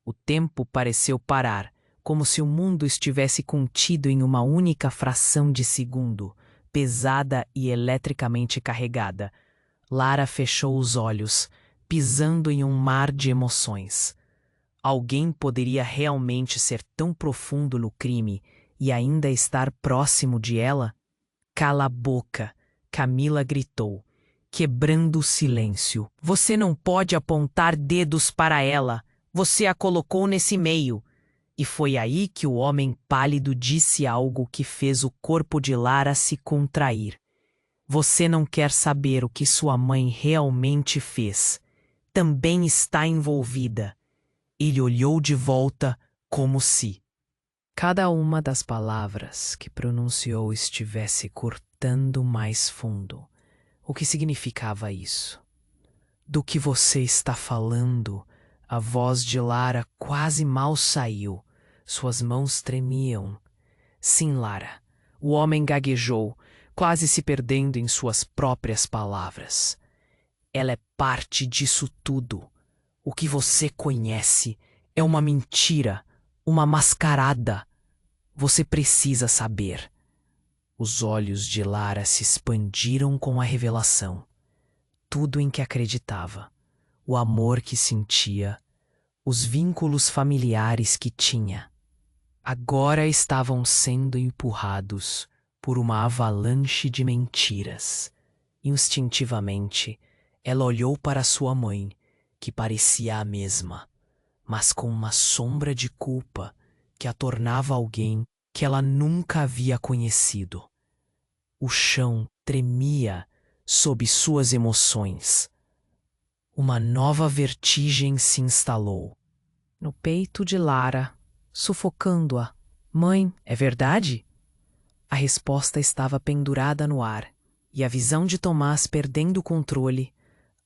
O tempo pareceu parar, como se o mundo estivesse contido em uma única fração de segundo, pesada e eletricamente carregada. Lara fechou os olhos, pisando em um mar de emoções. Alguém poderia realmente ser tão profundo no crime e ainda estar próximo de ela? Cala a boca! Camila gritou, quebrando o silêncio. Você não pode apontar dedos para ela. Você a colocou nesse meio. E foi aí que o homem pálido disse algo que fez o corpo de Lara se contrair. Você não quer saber o que sua mãe realmente fez. Também está envolvida. Ele olhou de volta como se cada uma das palavras que pronunciou estivesse cortando mais fundo. O que significava isso? Do que você está falando? A voz de Lara quase mal saiu. Suas mãos tremiam. Sim, Lara. O homem gaguejou, quase se perdendo em suas próprias palavras. Ela é parte disso tudo. O que você conhece é uma mentira, uma mascarada. Você precisa saber. Os olhos de Lara se expandiram com a revelação. Tudo em que acreditava, o amor que sentia, os vínculos familiares que tinha, agora estavam sendo empurrados por uma avalanche de mentiras. Instintivamente, ela olhou para sua mãe, que parecia a mesma, mas com uma sombra de culpa que a tornava alguém que ela nunca havia conhecido. O chão tremia sob suas emoções. Uma nova vertigem se instalou no peito de Lara, sufocando-a. Mãe, é verdade? A resposta estava pendurada no ar, e a visão de Tomás perdendo o controle,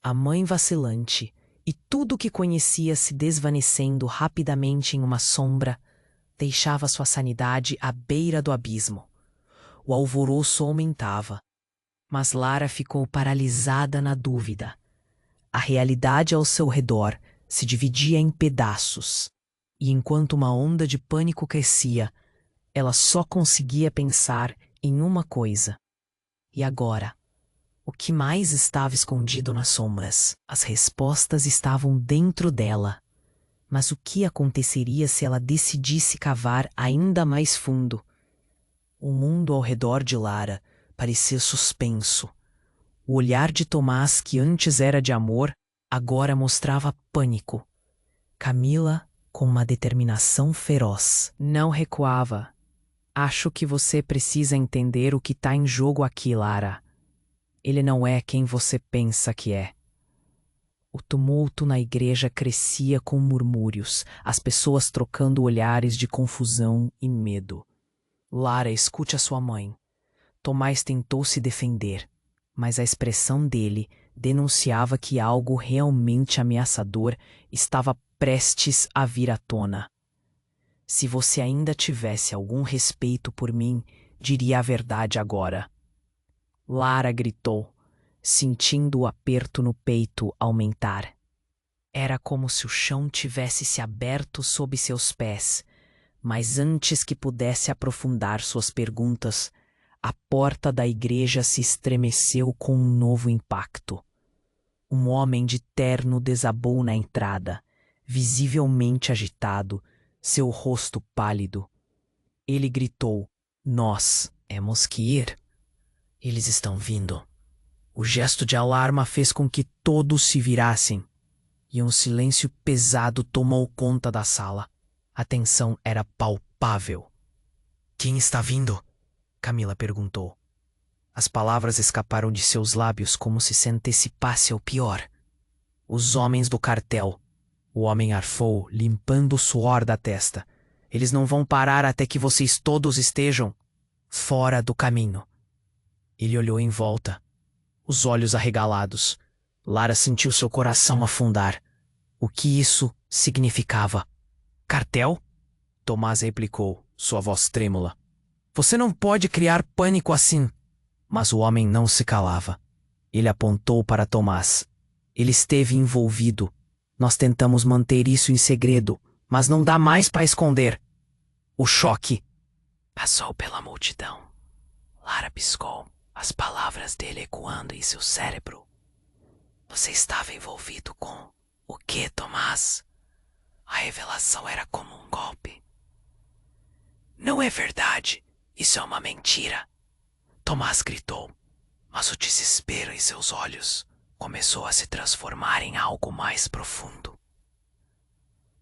a mãe vacilante e tudo o que conhecia se desvanecendo rapidamente em uma sombra, deixava sua sanidade à beira do abismo. O alvoroço aumentava, mas Lara ficou paralisada na dúvida. A realidade ao seu redor se dividia em pedaços, e enquanto uma onda de pânico crescia, ela só conseguia pensar em uma coisa. E agora? O que mais estava escondido nas sombras? As respostas estavam dentro dela. Mas o que aconteceria se ela decidisse cavar ainda mais fundo? O mundo ao redor de Lara parecia suspenso. O olhar de Tomás, que antes era de amor, agora mostrava pânico. Camila, com uma determinação feroz, não recuava. Acho que você precisa entender o que está em jogo aqui, Lara. Ele não é quem você pensa que é. O tumulto na igreja crescia com murmúrios, as pessoas trocando olhares de confusão e medo. Lara, escute a sua mãe. Tomás tentou se defender, mas a expressão dele denunciava que algo realmente ameaçador estava prestes a vir à tona. Se você ainda tivesse algum respeito por mim, diria a verdade agora. Lara gritou, sentindo o aperto no peito aumentar. Era como se o chão tivesse se aberto sob seus pés, mas antes que pudesse aprofundar suas perguntas, a porta da igreja se estremeceu com um novo impacto. Um homem de terno desabou na entrada, visivelmente agitado, seu rosto pálido. Ele gritou: "Nós temos que ir. Eles estão vindo." O gesto de alarma fez com que todos se virassem, e um silêncio pesado tomou conta da sala. A tensão era palpável. "Quem está vindo?" Camila perguntou. As palavras escaparam de seus lábios como se se antecipasse ao pior. "Os homens do cartel." O homem arfou, limpando o suor da testa. "Eles não vão parar até que vocês todos estejam fora do caminho." Ele olhou em volta, os olhos arregalados. Lara sentiu seu coração afundar. O que isso significava? "Cartel?" Tomás replicou, sua voz trêmula. "Você não pode criar pânico assim." Mas o homem não se calava. Ele apontou para Tomás. "Ele esteve envolvido. Nós tentamos manter isso em segredo, mas não dá mais para esconder." O choque passou pela multidão. Lara piscou, as palavras dele ecoando em seu cérebro. "Você estava envolvido com o quê, Tomás?" A revelação era como um golpe. "Não é verdade. Isso é uma mentira." Tomás gritou, mas o desespero em seus olhos começou a se transformar em algo mais profundo.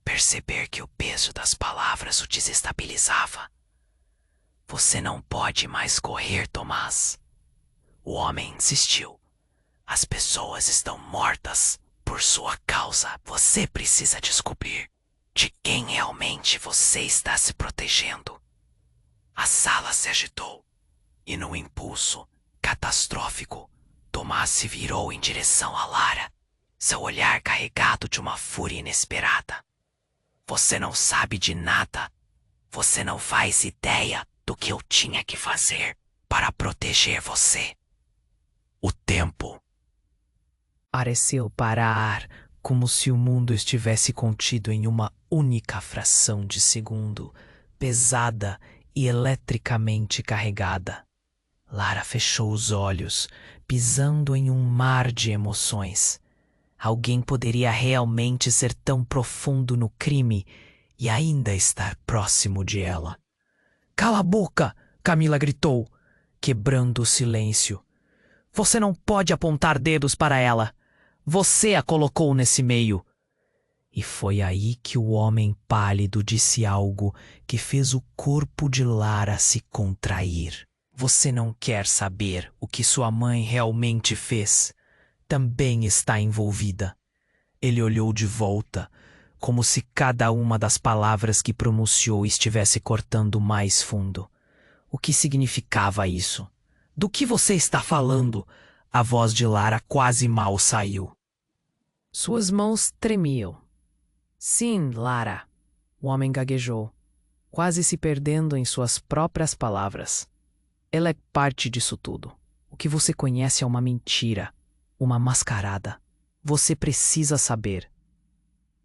Perceber que o peso das palavras o desestabilizava. "Você não pode mais correr, Tomás." O homem insistiu. "As pessoas estão mortas por sua causa. Você precisa descobrir de quem realmente você está se protegendo." A sala se agitou e, num impulso catastrófico, Tomás se virou em direção a Lara, seu olhar carregado de uma fúria inesperada. "Você não sabe de nada. Você não faz ideia do que eu tinha que fazer para proteger você." O tempo pareceu parar, como se o mundo estivesse contido em uma única fração de segundo, pesada e eletricamente carregada. Lara fechou os olhos, pisando em um mar de emoções. Alguém poderia realmente ser tão profundo no crime e ainda estar próximo de ela. "Cala a boca!" Camila gritou, quebrando o silêncio. "Você não pode apontar dedos para ela. Você a colocou nesse meio." E foi aí que o homem pálido disse algo que fez o corpo de Lara se contrair. "Você não quer saber o que sua mãe realmente fez? Também está envolvida." Ele olhou de volta, como se cada uma das palavras que pronunciou estivesse cortando mais fundo. O que significava isso? "Do que você está falando?" A voz de Lara quase mal saiu. Suas mãos tremiam. "Sim, Lara." O homem gaguejou, quase se perdendo em suas próprias palavras. "Ela é parte disso tudo. O que você conhece é uma mentira, uma mascarada. Você precisa saber."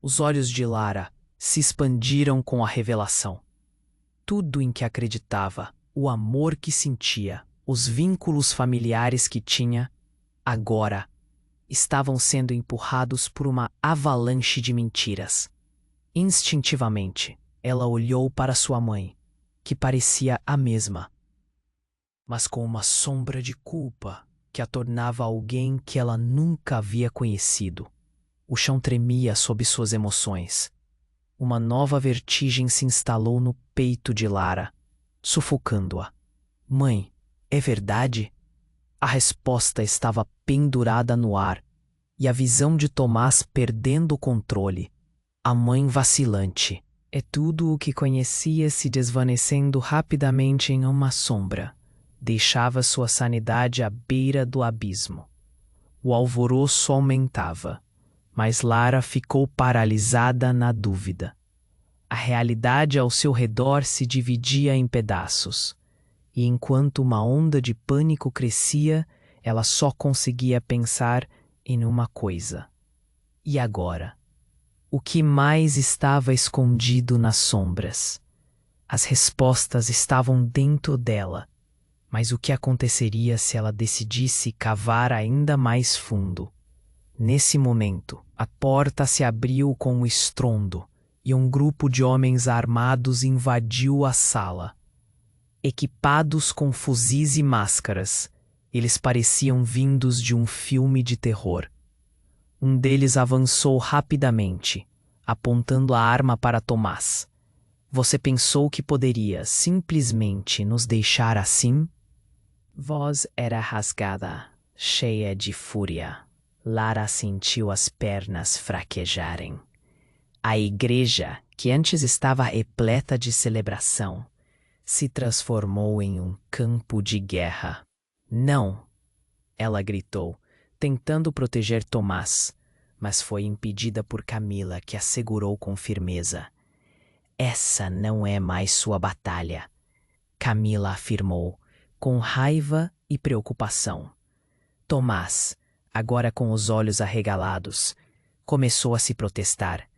Os olhos de Lara se expandiram com a revelação. Tudo em que acreditava, o amor que sentia, os vínculos familiares que tinha, agora estavam sendo empurrados por uma avalanche de mentiras. Instintivamente, ela olhou para sua mãe, que parecia a mesma, mas com uma sombra de culpa que a tornava alguém que ela nunca havia conhecido. O chão tremia sob suas emoções. Uma nova vertigem se instalou no peito de Lara. sufocando-a. Mãe, é verdade? A resposta estava pendurada no ar, e a visão de Tomás perdendo o controle. A mãe vacilante. É tudo o que conhecia se desvanecendo rapidamente em uma sombra. Deixava sua sanidade à beira do abismo. O alvoroço aumentava, mas Lara ficou paralisada na dúvida. A realidade ao seu redor se dividia em pedaços, e enquanto uma onda de pânico crescia, ela só conseguia pensar em uma coisa. E agora? O que mais estava escondido nas sombras? As respostas estavam dentro dela, mas o que aconteceria se ela decidisse cavar ainda mais fundo? Nesse momento, a porta se abriu com um estrondo e um grupo de homens armados invadiu a sala. Equipados com fuzis e máscaras, eles pareciam vindos de um filme de terror. Um deles avançou rapidamente, apontando a arma para Tomás. Você pensou que poderia simplesmente nos deixar assim? Voz era rasgada, cheia de fúria. Lara sentiu as pernas fraquejarem. A igreja, que antes estava repleta de celebração, se transformou em um campo de guerra. Não! Ela gritou, tentando proteger Tomás, mas foi impedida por Camila, que assegurou com firmeza. Essa não é mais sua batalha, Camila afirmou, com raiva e preocupação. Tomás, agora com os olhos arregalados, começou a se protestar,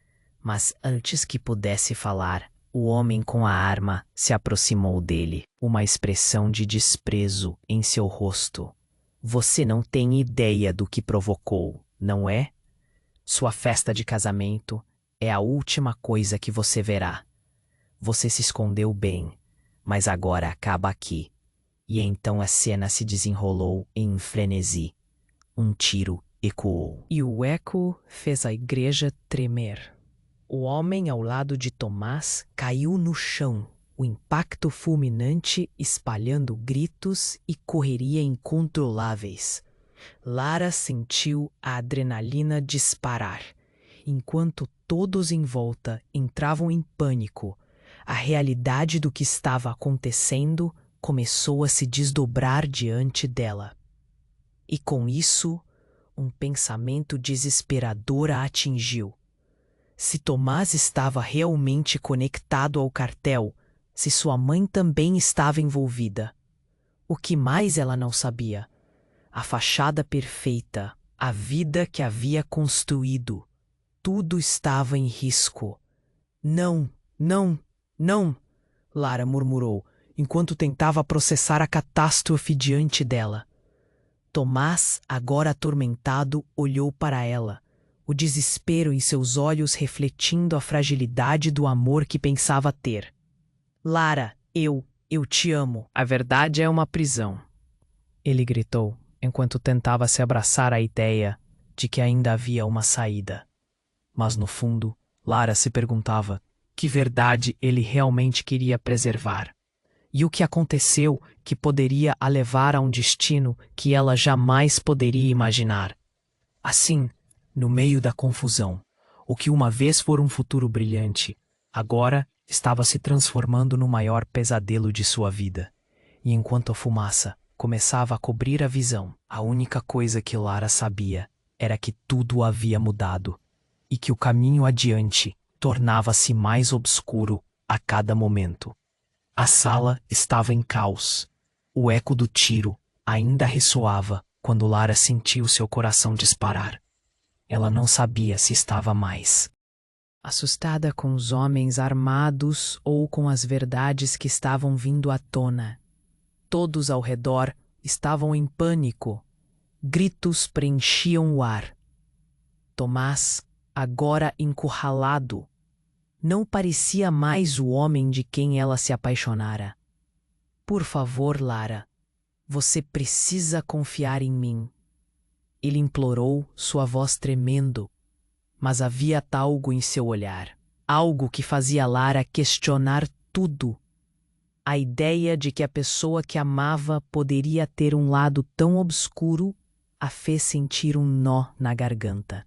mas antes que pudesse falar, o homem com a arma se aproximou dele, uma expressão de desprezo em seu rosto. Você não tem ideia do que provocou, não é? Sua festa de casamento é a última coisa que você verá. Você se escondeu bem, mas agora acaba aqui. E então a cena se desenrolou em um frenesi. Um tiro ecoou. E o eco fez a igreja tremer. O homem ao lado de Tomás caiu no chão, o impacto fulminante espalhando gritos e correria incontroláveis. Lara sentiu a adrenalina disparar. Enquanto todos em volta entravam em pânico, a realidade do que estava acontecendo começou a se desdobrar diante dela. E com isso, um pensamento desesperador a atingiu. Se Tomás estava realmente conectado ao cartel, se sua mãe também estava envolvida. O que mais ela não sabia? A fachada perfeita, a vida que havia construído. Tudo estava em risco. Não, não, não, Lara murmurou, enquanto tentava processar a catástrofe diante dela. Tomás, agora atormentado, olhou para ela, o desespero em seus olhos refletindo a fragilidade do amor que pensava ter. Lara, eu te amo. A verdade é uma prisão. Ele gritou, enquanto tentava se abraçar à ideia de que ainda havia uma saída. Mas no fundo, Lara se perguntava que verdade ele realmente queria preservar. E o que aconteceu que poderia a levar a um destino que ela jamais poderia imaginar. Assim, no meio da confusão, o que uma vez fora um futuro brilhante, agora estava se transformando no maior pesadelo de sua vida. E enquanto a fumaça começava a cobrir a visão, a única coisa que Lara sabia era que tudo havia mudado e que o caminho adiante tornava-se mais obscuro a cada momento. A sala estava em caos. O eco do tiro ainda ressoava quando Lara sentiu seu coração disparar. Ela não sabia se estava mais assustada com os homens armados ou com as verdades que estavam vindo à tona. Todos ao redor estavam em pânico. Gritos preenchiam o ar. Tomás, agora encurralado, não parecia mais o homem de quem ela se apaixonara. Por favor, Lara, você precisa confiar em mim. Ele implorou, sua voz tremendo, mas havia algo em seu olhar, algo que fazia Lara questionar tudo. A ideia de que a pessoa que amava poderia ter um lado tão obscuro a fez sentir um nó na garganta.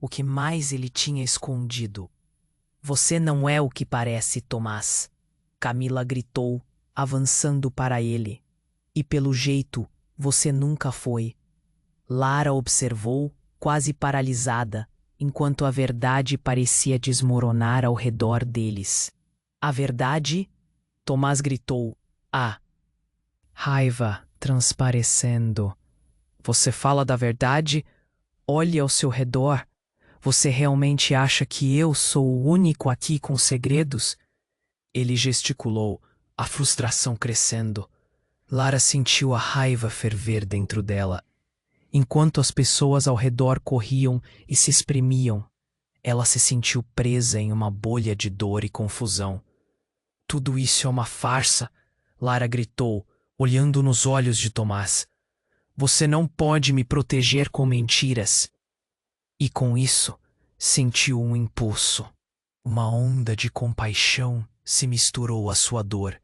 O que mais ele tinha escondido? Você não é o que parece, Tomás. Camila gritou, avançando para ele. E pelo jeito, você nunca foi. Lara observou, quase paralisada, enquanto a verdade parecia desmoronar ao redor deles. A verdade? Tomás gritou. Ah! Raiva transparecendo. Você fala da verdade? Olhe ao seu redor. Você realmente acha que eu sou o único aqui com segredos? Ele gesticulou, a frustração crescendo. Lara sentiu a raiva ferver dentro dela. Enquanto as pessoas ao redor corriam e se espremiam, ela se sentiu presa em uma bolha de dor e confusão. Tudo isso é uma farsa, Lara gritou, olhando nos olhos de Tomás. Você não pode me proteger com mentiras. E com isso, sentiu um impulso. Uma onda de compaixão se misturou à sua dor.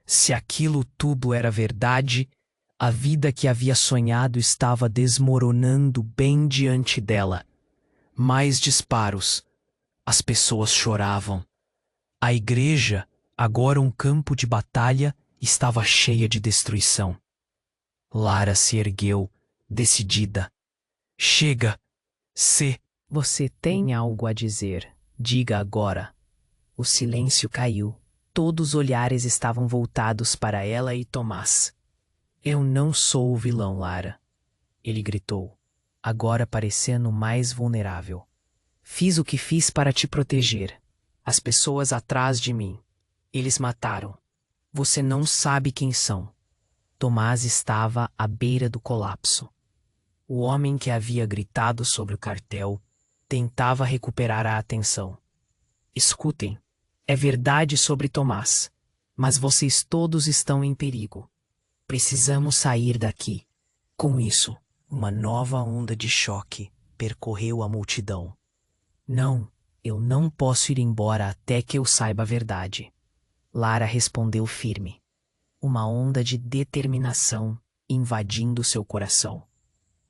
Se aquilo tudo era verdade, a vida que havia sonhado estava desmoronando bem diante dela. Mais disparos. As pessoas choravam. A igreja, agora um campo de batalha, estava cheia de destruição. Lara se ergueu, decidida. Chega! Você tem algo a dizer. Diga agora. O silêncio caiu. Todos os olhares estavam voltados para ela e Tomás. Eu não sou o vilão, Lara. Ele gritou, agora parecendo mais vulnerável. Fiz o que fiz para te proteger. As pessoas atrás de mim. Eles mataram. Você não sabe quem são. Tomás estava à beira do colapso. O homem que havia gritado sobre o cartel tentava recuperar a atenção. Escutem, é verdade sobre Tomás, mas vocês todos estão em perigo. Precisamos sair daqui. Com isso, uma nova onda de choque percorreu a multidão. Não, eu não posso ir embora até que eu saiba a verdade. Lara respondeu firme. Uma onda de determinação invadindo seu coração.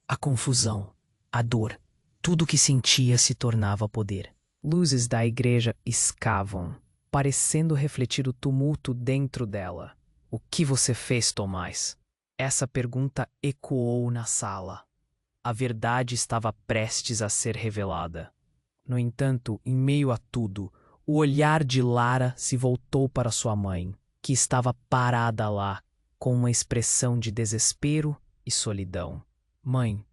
A confusão, a dor, tudo que sentia se tornava poder. Luzes da igreja escavam, parecendo refletir o tumulto dentro dela. O que você fez, Tomás? Essa pergunta ecoou na sala. A verdade estava prestes a ser revelada. No entanto, em meio a tudo, o olhar de Lara se voltou para sua mãe, que estava parada lá, com uma expressão de desespero e solidão. Mãe,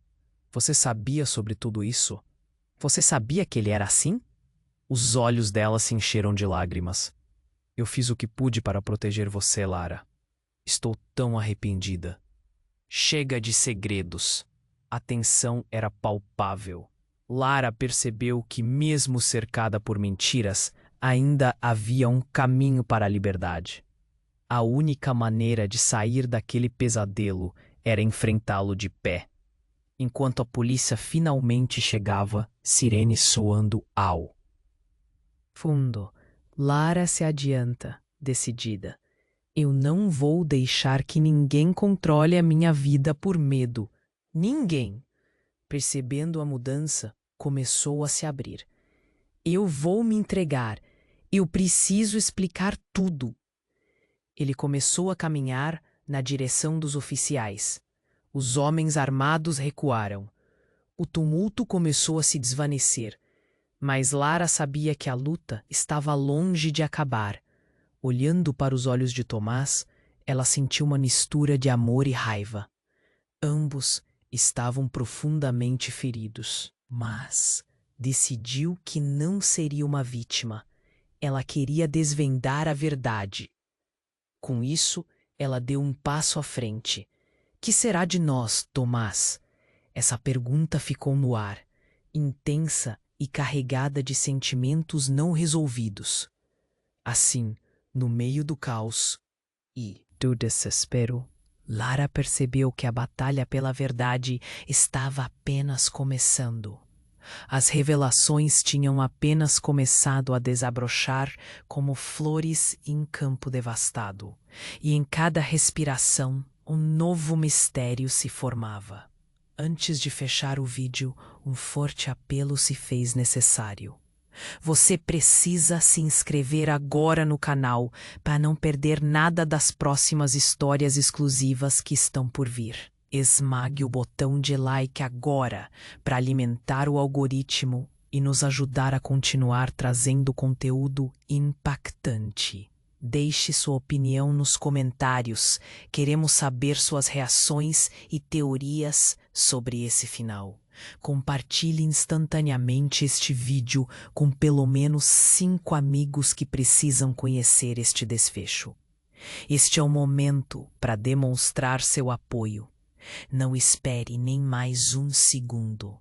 você sabia sobre tudo isso? Você sabia que ele era assim? Os olhos dela se encheram de lágrimas. Eu fiz o que pude para proteger você, Lara. Estou tão arrependida. Chega de segredos. A tensão era palpável. Lara percebeu que, mesmo cercada por mentiras, ainda havia um caminho para a liberdade. A única maneira de sair daquele pesadelo era enfrentá-lo de pé. Enquanto a polícia finalmente chegava, sirene soando ao fundo. Lara se adianta, decidida. Eu não vou deixar que ninguém controle a minha vida por medo. Ninguém. Percebendo a mudança, começou a se abrir. Eu vou me entregar. Eu preciso explicar tudo. Ele começou a caminhar na direção dos oficiais. Os homens armados recuaram. O tumulto começou a se desvanecer, mas Lara sabia que a luta estava longe de acabar. Olhando para os olhos de Tomás, ela sentiu uma mistura de amor e raiva. Ambos estavam profundamente feridos, mas decidiu que não seria uma vítima. Ela queria desvendar a verdade. Com isso, ela deu um passo à frente. Que será de nós, Tomás? Essa pergunta ficou no ar, intensa e carregada de sentimentos não resolvidos. Assim, no meio do caos e do desespero, Lara percebeu que a batalha pela verdade estava apenas começando. As revelações tinham apenas começado a desabrochar como flores em campo devastado, e em cada respiração um novo mistério se formava. Antes de fechar o vídeo, um forte apelo se fez necessário. Você precisa se inscrever agora no canal para não perder nada das próximas histórias exclusivas que estão por vir. Esmague o botão de like agora para alimentar o algoritmo e nos ajudar a continuar trazendo conteúdo impactante. Deixe sua opinião nos comentários. Queremos saber suas reações e teorias sobre esse final. Compartilhe instantaneamente este vídeo com pelo menos 5 amigos que precisam conhecer este desfecho. Este é o momento para demonstrar seu apoio. Não espere nem mais um segundo.